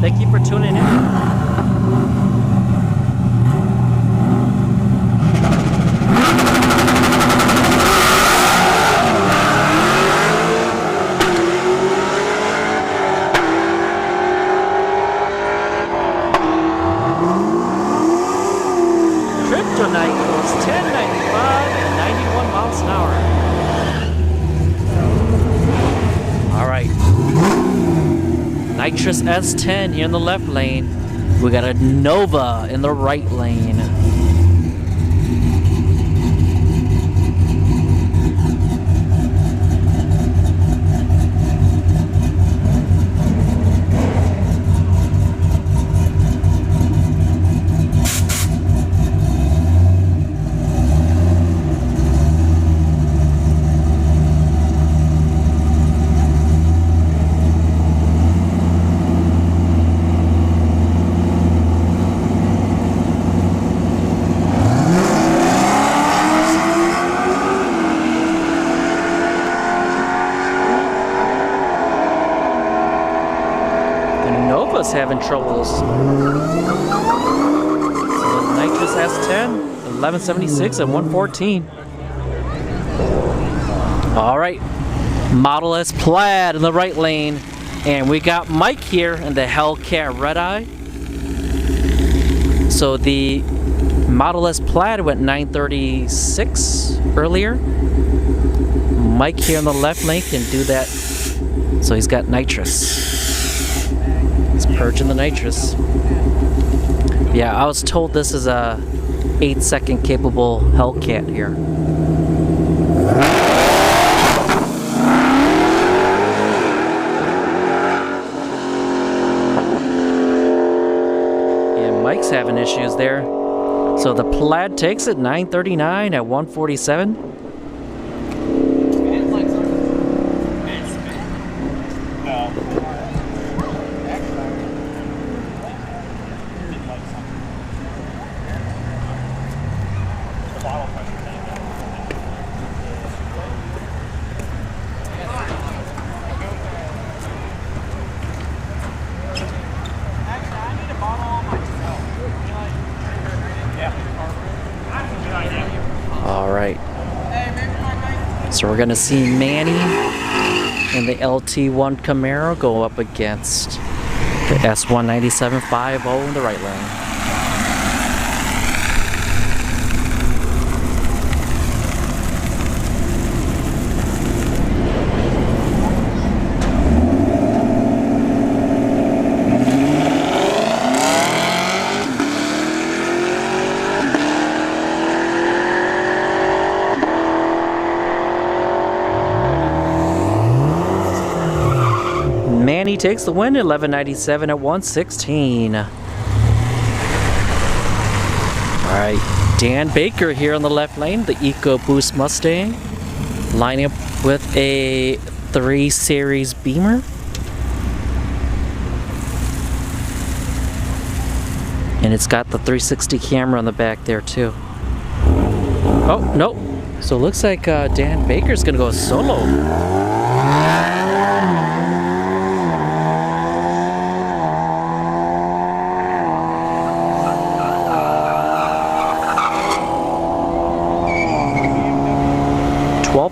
Thank you for tuning in. Kryptonite goes 1095 and 91 miles an hour. All right. Nitrous S10 here in the left lane. We got a Nova in the right lane. Having troubles. So the nitrous S10, 1176 and 114. All right, Model S Plaid in the right lane, and we got Mike here in the Hellcat Red Eye. So the Model S Plaid went 936 earlier. Mike here in the left lane can do that. So he's got nitrous. Purging the nitrous. Yeah, I was told this is a 8-second capable Hellcat here. And Mike's having issues there. So the Plaid takes it 939 at 147. Alright, so we're gonna see Manny in the LT1 Camaro go up against the S19750 in the right lane. Manny takes the win at 1197 at 116. Alright, Dan Baker here on the left lane, the EcoBoost Mustang, lining up with a 3 Series Beamer. And it's got the 360 camera on the back there too. Oh, nope. So it looks like Dan Baker's gonna go solo.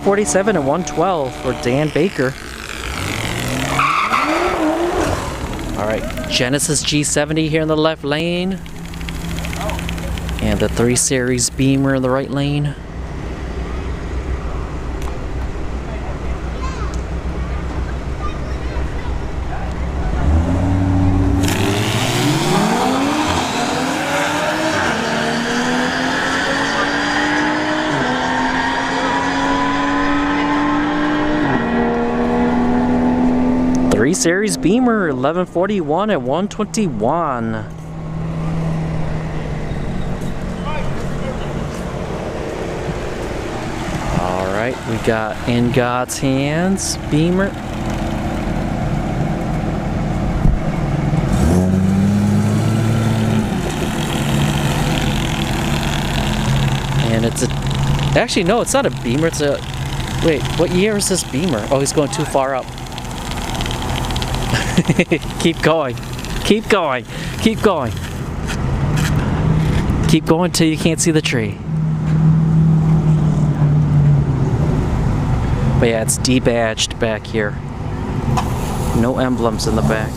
.47 and 112 for Dan Baker. Alright, Genesis G70 here in the left lane. And the 3 Series Beamer in the right lane. Series Beamer 1141 at 121. Alright, we got In God's Hands Beamer. And it's a, actually no, it's not a Beamer, it's a, wait, what year is this Beamer? Oh, he's going too far up. Keep going. Keep going. Keep going. Keep going till you can't see the tree. But yeah, it's debadged back here. No emblems in the back.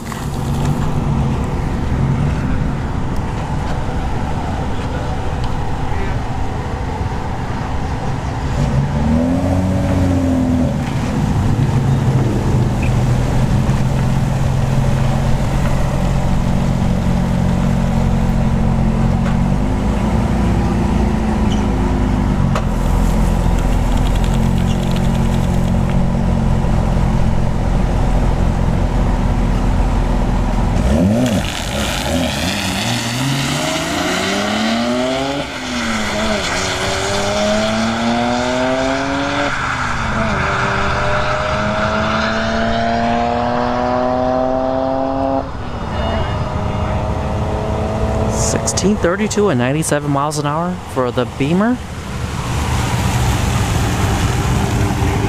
.32 and 97 miles an hour for the Beamer.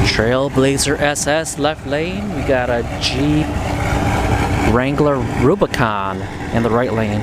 Trailblazer SS left lane. We got a Jeep Wrangler Rubicon in the right lane.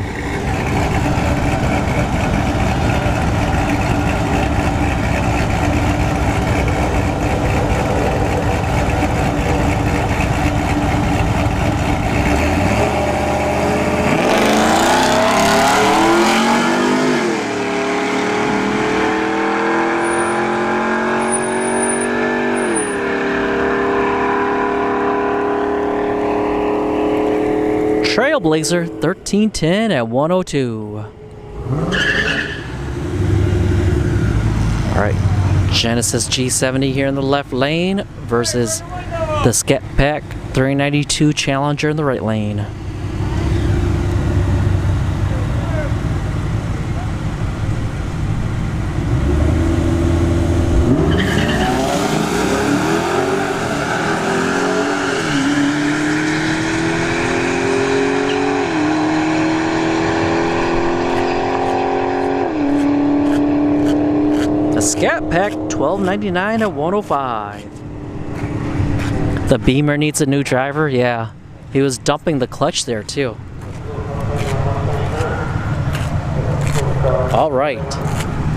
Trailblazer 1310 at 102. Alright, Genesis G70 here in the left lane versus the Scat Pack 392 Challenger in the right lane. Scat Pack $12.99 at 105. The Beamer needs a new driver. Yeah, he was dumping the clutch there too. All right,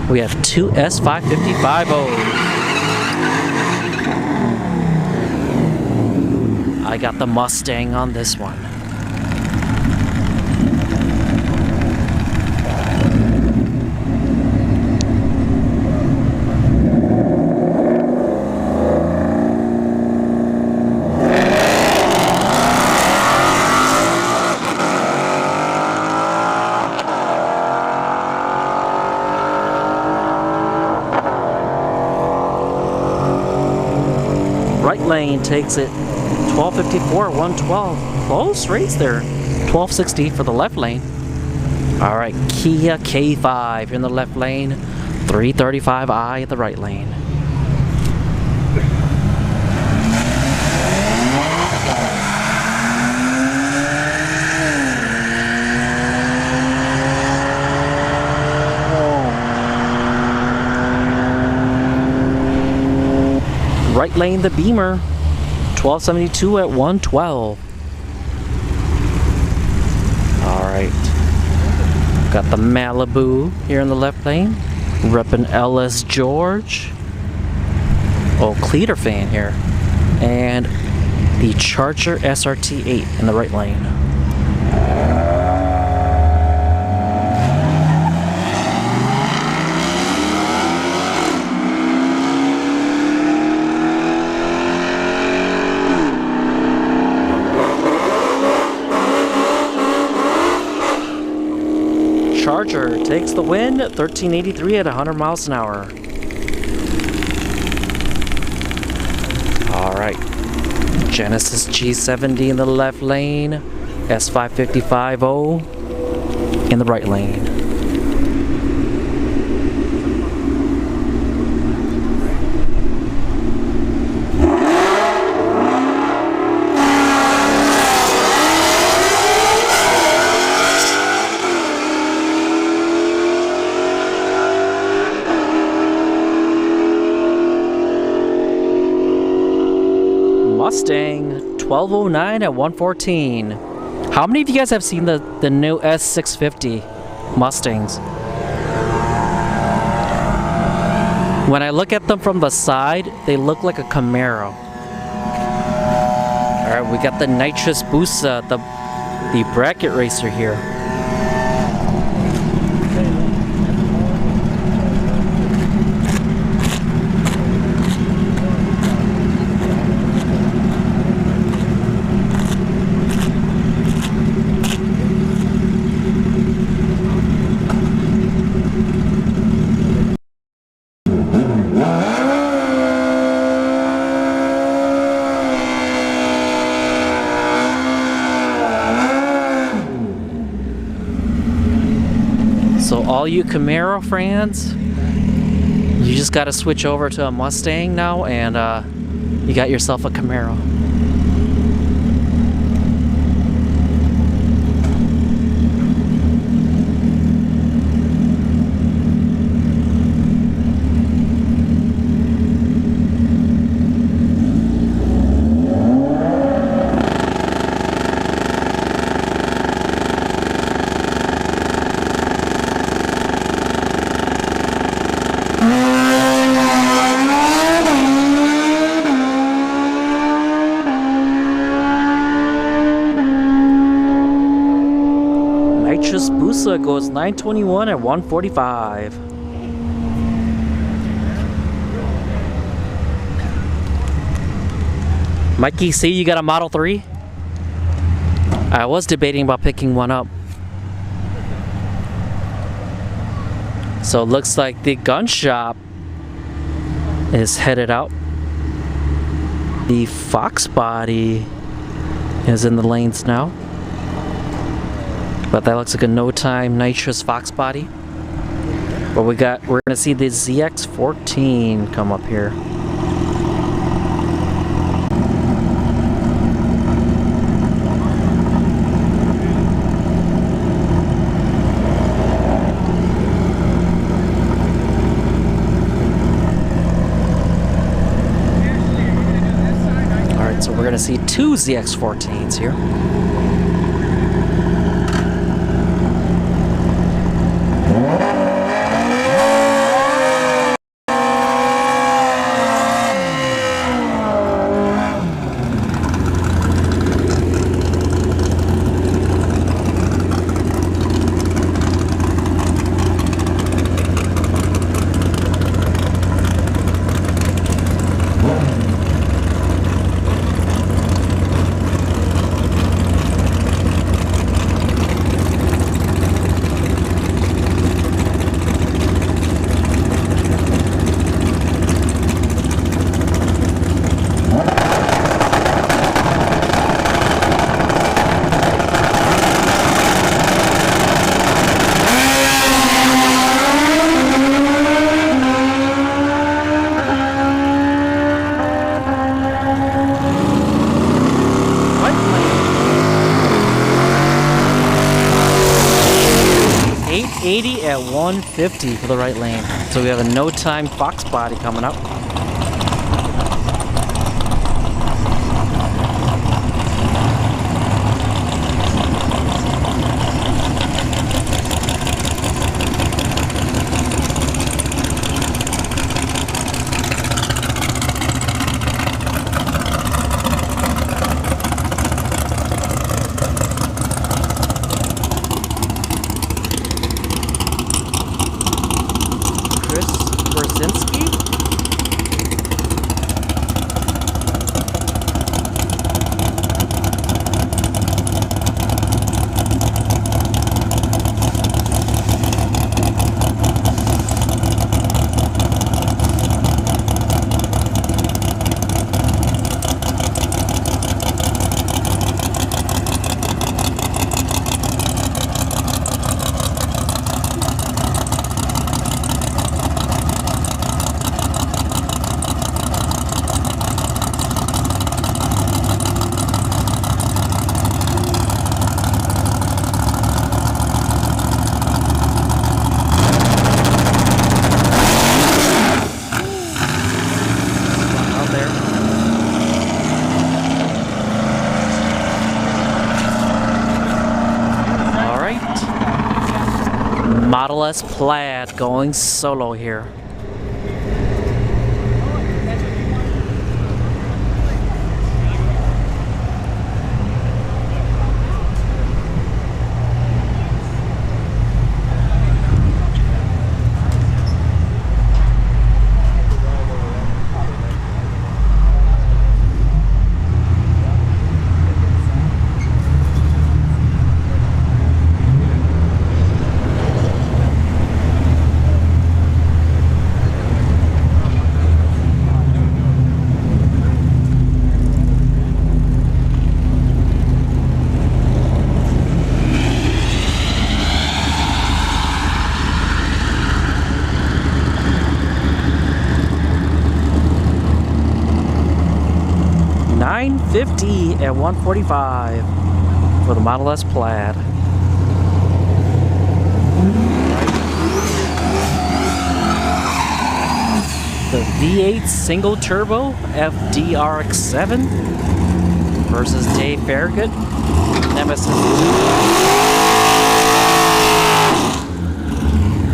we have two S550-50s. I got the Mustang on this one. Lane takes it 1254 at 112. Close race there. 1260 for the left lane. All right, Kia K5 in the left lane. 335i at the right lane. Right lane, the Beamer, 1272 at 112. All right, got the Malibu here in the left lane, repping LS George. Oh, Cleater fan here, and the Charger SRT8 in the right lane. Charger takes the win, 1383 at 100 miles an hour. All right, Genesis G70 in the left lane, S550-50 in the right lane. Mustang 1209 at 114. How many of you guys have seen the new S650 Mustangs? When I look at them from the side, they look like a Camaro. Alright, we got the Nitrous Busa, the bracket racer here. So all you Camaro fans, you just got to switch over to a Mustang now, and you got yourself a Camaro. Nitrous Busa goes 921 at 145. Mikey, see you got a Model 3? I was debating about picking one up. So it looks like the gun shop is headed out. The Fox body is in the lanes now. But that looks like a no time nitrous Fox body. But we're gonna see the ZX14 come up here. Alright, so we're gonna see two ZX14s here. At 150 for the right lane. So we have a no time Fox body coming up. Model S Plaid going solo here. $950 at 145 for the Model S Plaid. The V8 single turbo FDRX7 versus Dave Farragut Nemesis.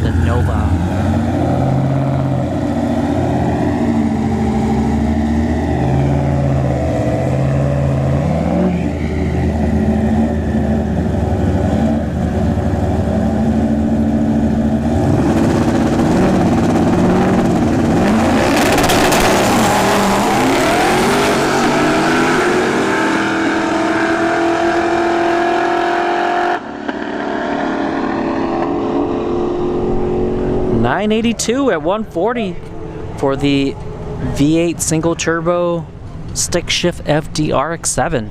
The Nova. 982 at 140 for the V8 single turbo stick shift FD RX-7.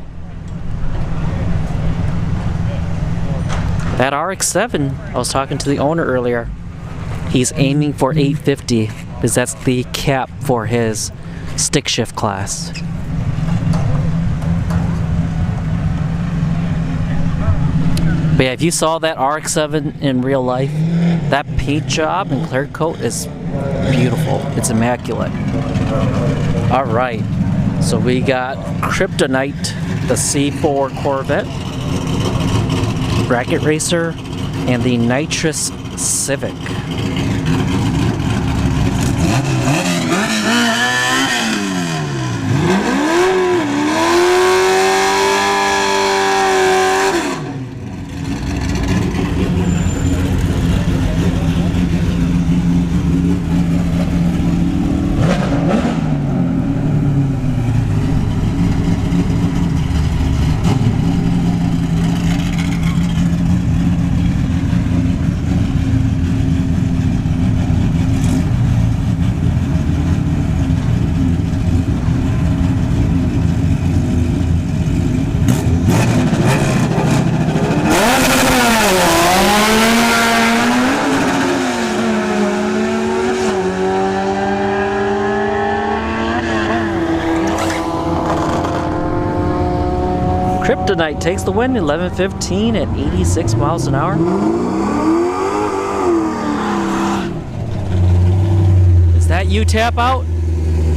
That RX-7, I was talking to the owner earlier, he's aiming for 850 because that's the cap for his stick shift class. But yeah, if you saw that RX-7 in real life, that paint job and clear coat is beautiful. It's immaculate. All right, so we got Kryptonite, the C4 Corvette, Bracket Racer, and the Nitrous Civic. Kryptonite takes the win, 11:15 at 86 miles an hour. Is that you, Tap Out?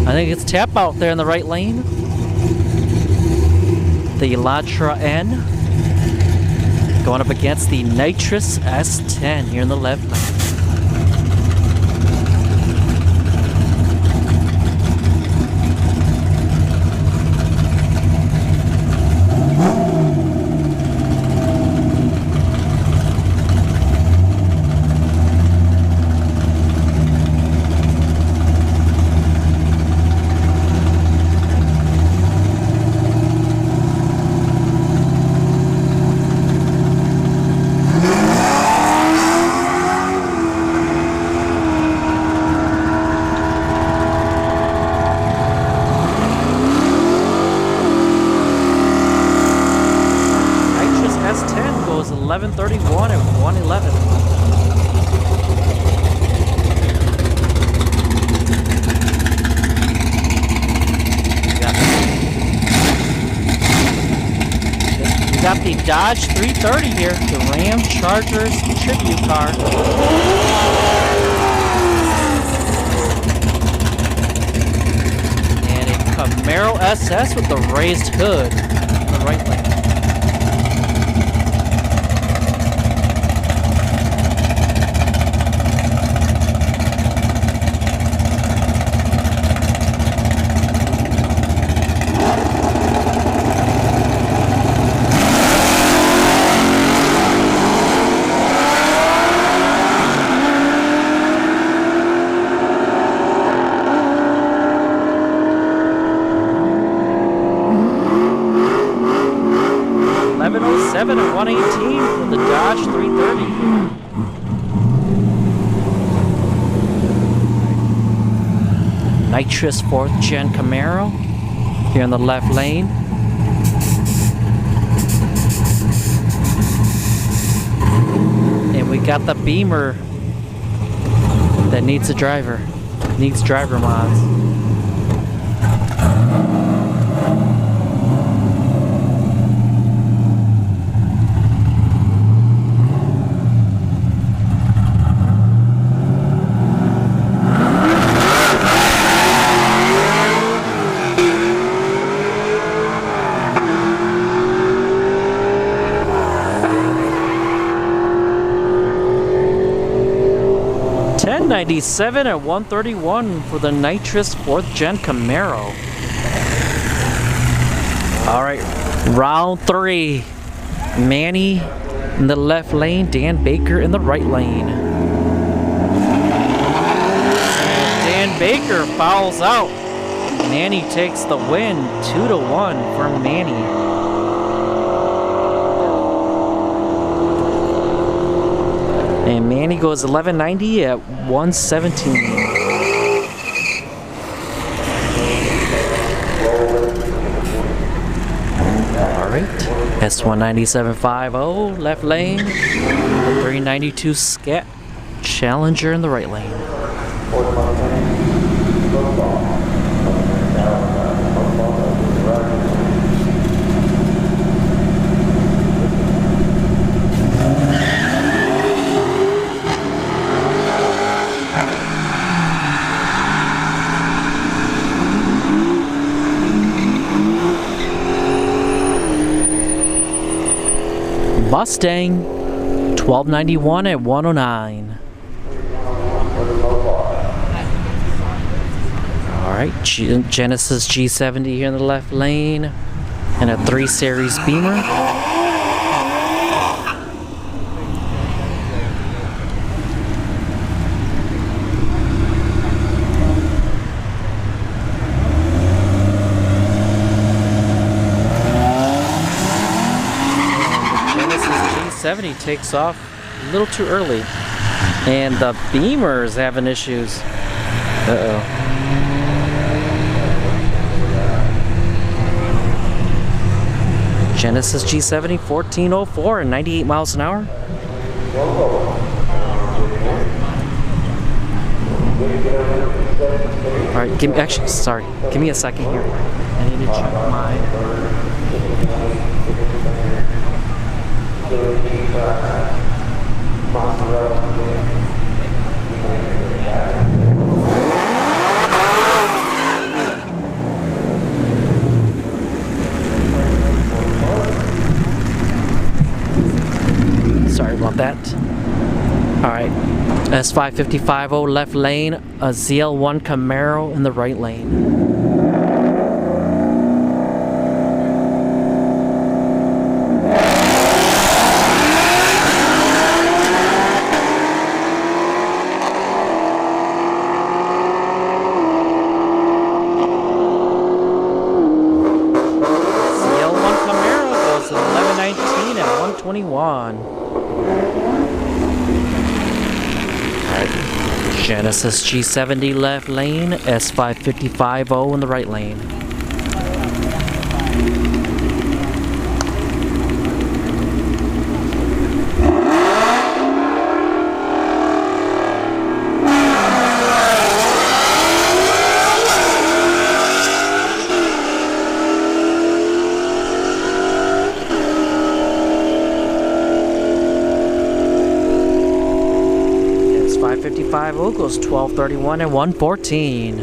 I think it's Tap Out there in the right lane. The Elantra N going up against the Nitrous S10 here in the left lane. S10 goes 11:31 at 111. We got the Dodge 330 here, the Ram Chargers tribute car. And a Camaro SS with the raised hood in the right lane. At 118 for the Dodge 330. Nitrous 4th Gen Camaro here in the left lane. And we got the Beamer that needs a driver, needs driver mods. $10.97 at 131 for the Nitrous 4th Gen Camaro. All right, round 3. Manny in the left lane, Dan Baker in the right lane. Dan Baker fouls out. Manny takes the win, 2-1 for Manny. And Manny goes 1190 at 117. Alright, S19750 left lane, 392 Scat Challenger in the right lane. Mustang 1291 at 109. Alright, Genesis G70 here in the left lane, and a 3 Series Beamer. Genesis G70 takes off a little too early, and the Beamer is having issues. Uh-oh. Genesis G70 1404 and 98 miles an hour. All right, give me give me a second here. I need to check my. Sorry about that. Alright, S550 left lane, a ZL1 Camaro in the right lane. ZL1 Camaro goes to 1119 and 121. Genesis G70 left lane, S550 in the right lane. S550 goes 1231 and 114.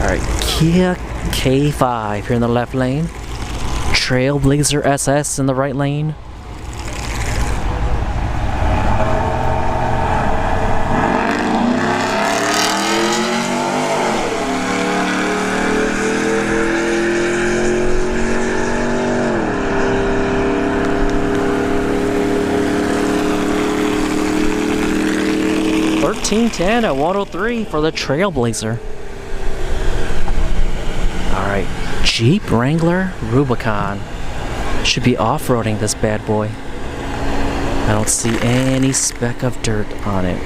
Alright, Kia K5 here in the left lane. Trailblazer SS in the right lane. $13.10 at 103 for the Trailblazer. Alright, Jeep Wrangler Rubicon. Should be off-roading this bad boy. I don't see any speck of dirt on it.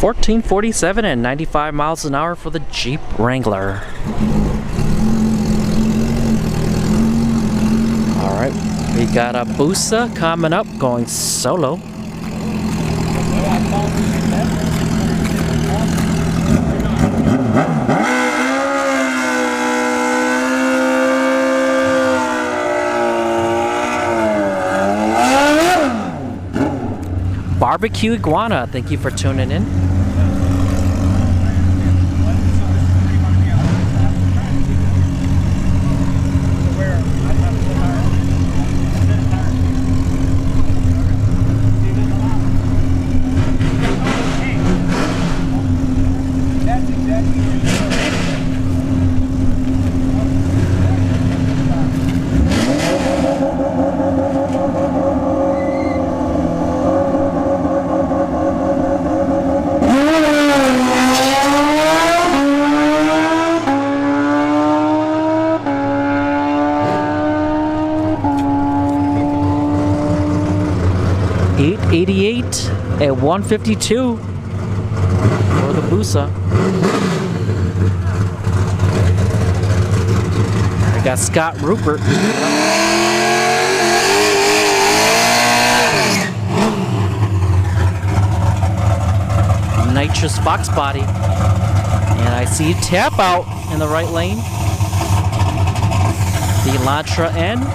$14.47 and 95 miles an hour for the Jeep Wrangler. Alright, we got a Busa coming up, going solo. Barbecue Iguana, thank you for tuning in. 88 at 152 for the Busa. I got Scott Rupert. Nitrous box body. And I see tap out in the right lane. The Elantra N.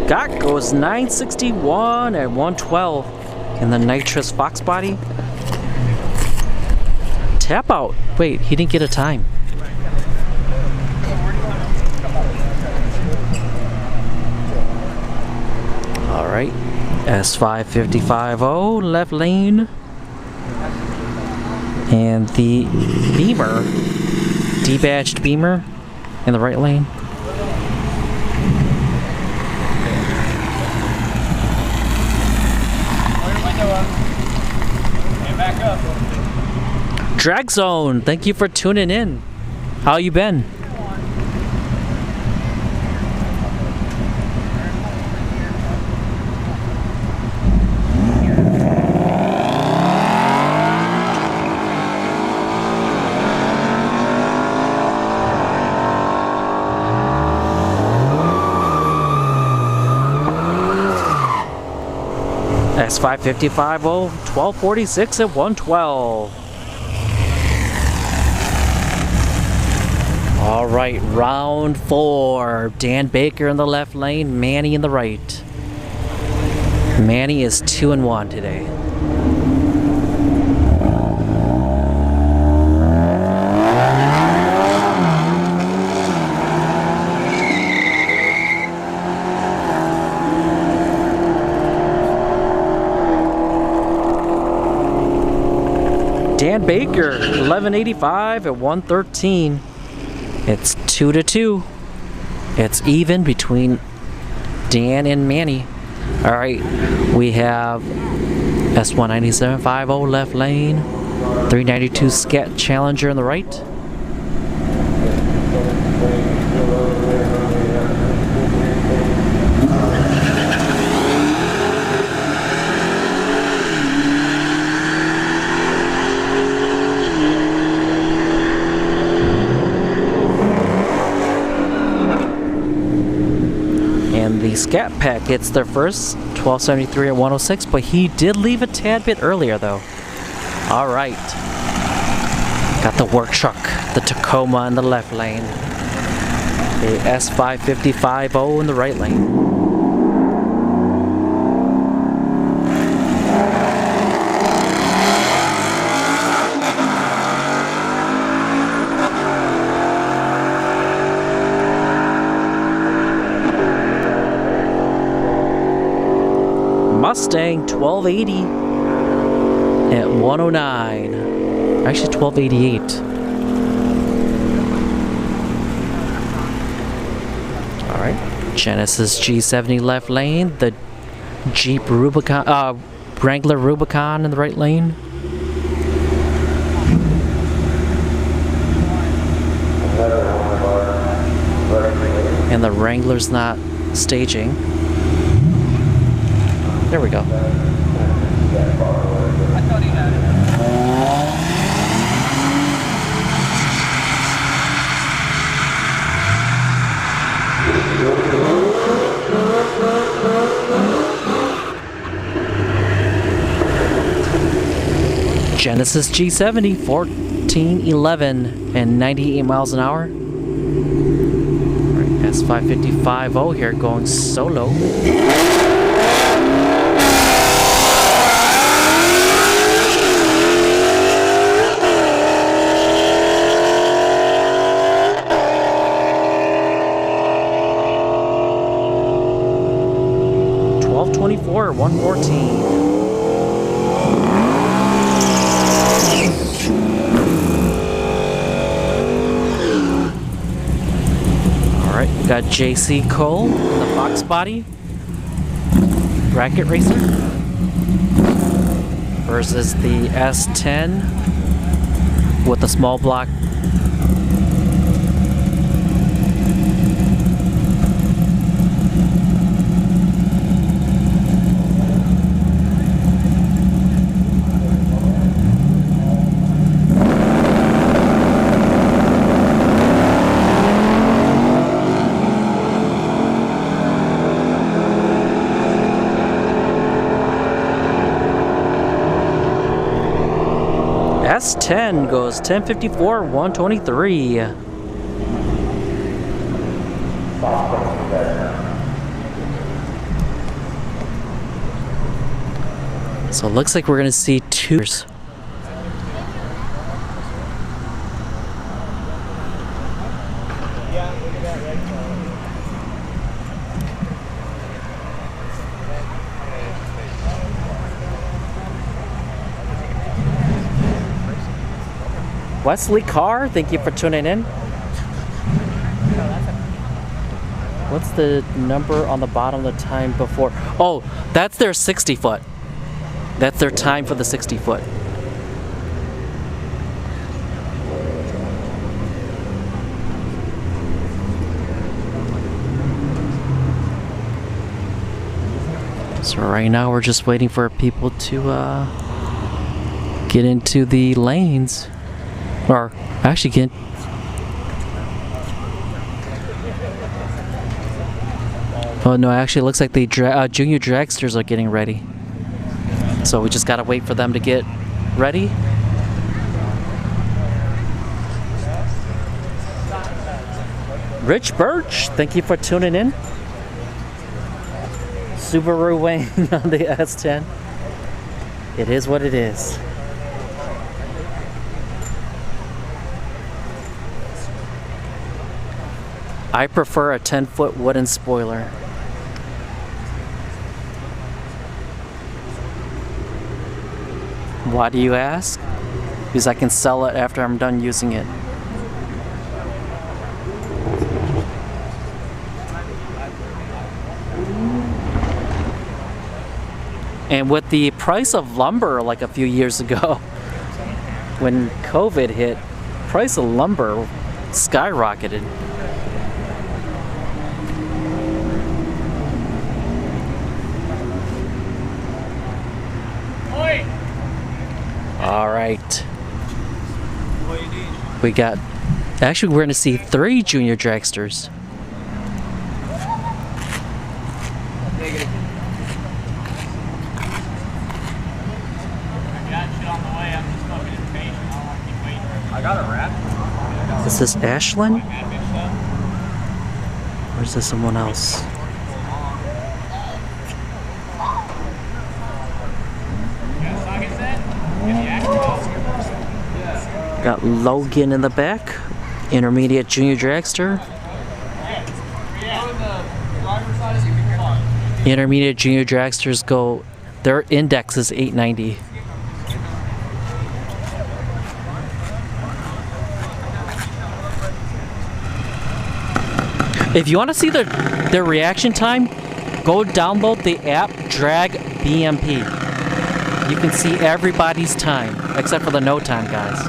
Scott goes 961 at 112 in the nitrous Fox body. Tap out. Wait, he didn't get a time. All right, S555O left lane, and the Beamer, debadged Beamer in the right lane. Drag Zone, thank you for tuning in. How you been? S555O, 1246 at 112. All right, round 4. Dan Baker in the left lane, Manny in the right. Manny is 2-1 today. Dan Baker, 1185 at 113. It's 2-2. It's even between Dan and Manny. All right, we have S19750 left lane, 392 Scat Challenger in the right. The Scat Pack gets their first, 1273 at 106, but he did leave a tad bit earlier though. All right, got the work truck, the Tacoma in the left lane, the S555O in the right lane. Mustang 1280 at 109. Actually 1288. Alright. Genesis G70 left lane. The Jeep Rubicon, Wrangler Rubicon in the right lane. And the Wrangler's not staging. There we go. Genesis G70, 1411 and 98 miles an hour. Right, S555O here going solo. 114. Alright, we got JC Cole, the box body, bracket racer, versus the S10 with the small block. S10 goes 1054, 123. So it looks like we're gonna see two. Wesley Carr, thank you for tuning in. What's the number on the bottom of the time before? Oh, that's their 60 foot. That's their time for the 60 foot. So right now we're just waiting for people to get into the lanes. Or actually get. Oh no, actually it looks like the junior dragsters are getting ready. So we just gotta wait for them to get ready. Rich Birch, thank you for tuning in. Subaru Wayne on the S10. It is what it is. I prefer a 10-foot wooden spoiler. Why do you ask? Because I can sell it after I'm done using it. And with the price of lumber like a few years ago, when COVID hit, price of lumber skyrocketed. All right. We got, actually we're going to see 3 junior dragsters. Is this Ashlyn? Or is this someone else? Got Logan in the back, intermediate junior dragster. Intermediate junior dragsters go, their index is 890. If you want to see their reaction time, go download the app dragBMP. You can see everybody's time, except for the no time guys.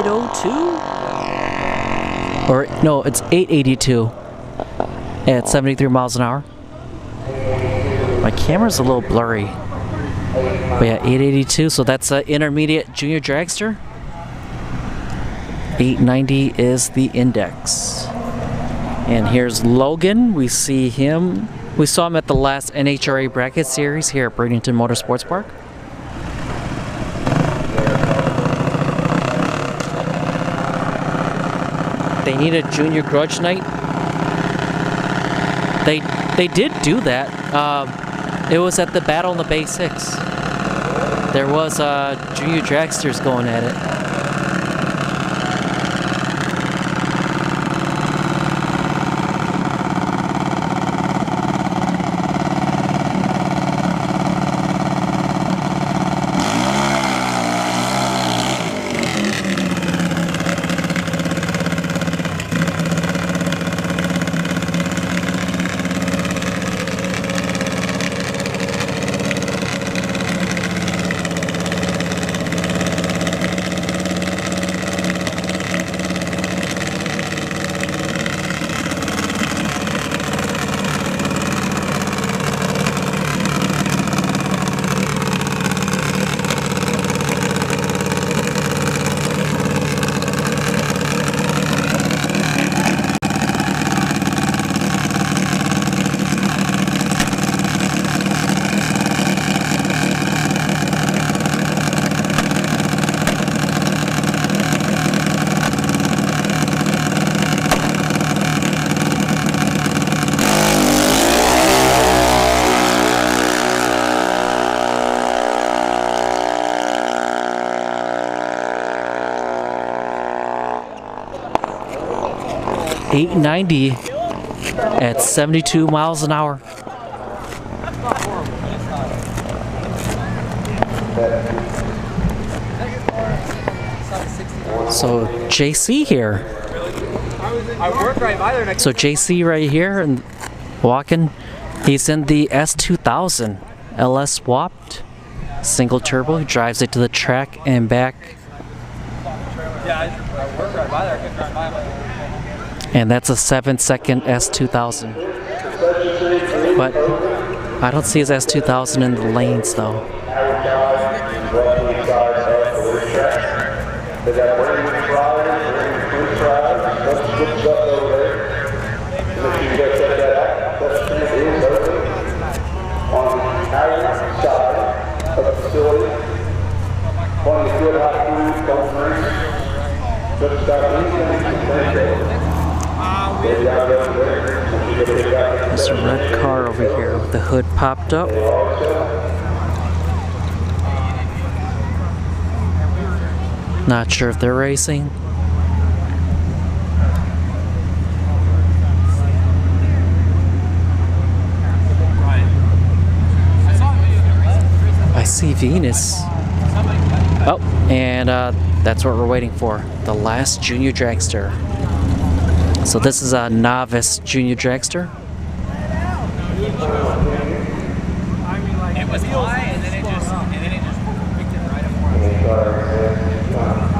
802? Or no, it's 882 at 73 miles an hour. My camera's a little blurry. But yeah, 882, so that's an intermediate junior dragster. 890 is the index. And here's Logan. We see him. We saw him at the last NHRA bracket series here at Bradenton Motorsports Park. They need a junior grudge night. They did do that. It was at the Battle in the Bay 6. There was junior dragsters going at it. .890 at 72 miles an hour. So JC here. So JC right here and walking. He's in the S2000 LS swapped single turbo. He drives it to the track and back. And that's a 7-second S2000. But I don't see his S2000 in the lanes though. There's a red car over here with the hood popped up. Not sure if they're racing. I see Venus. Oh, and that's what we're waiting for. The last junior dragster. So this is a novice junior dragster. It was high and then it just picked it right up.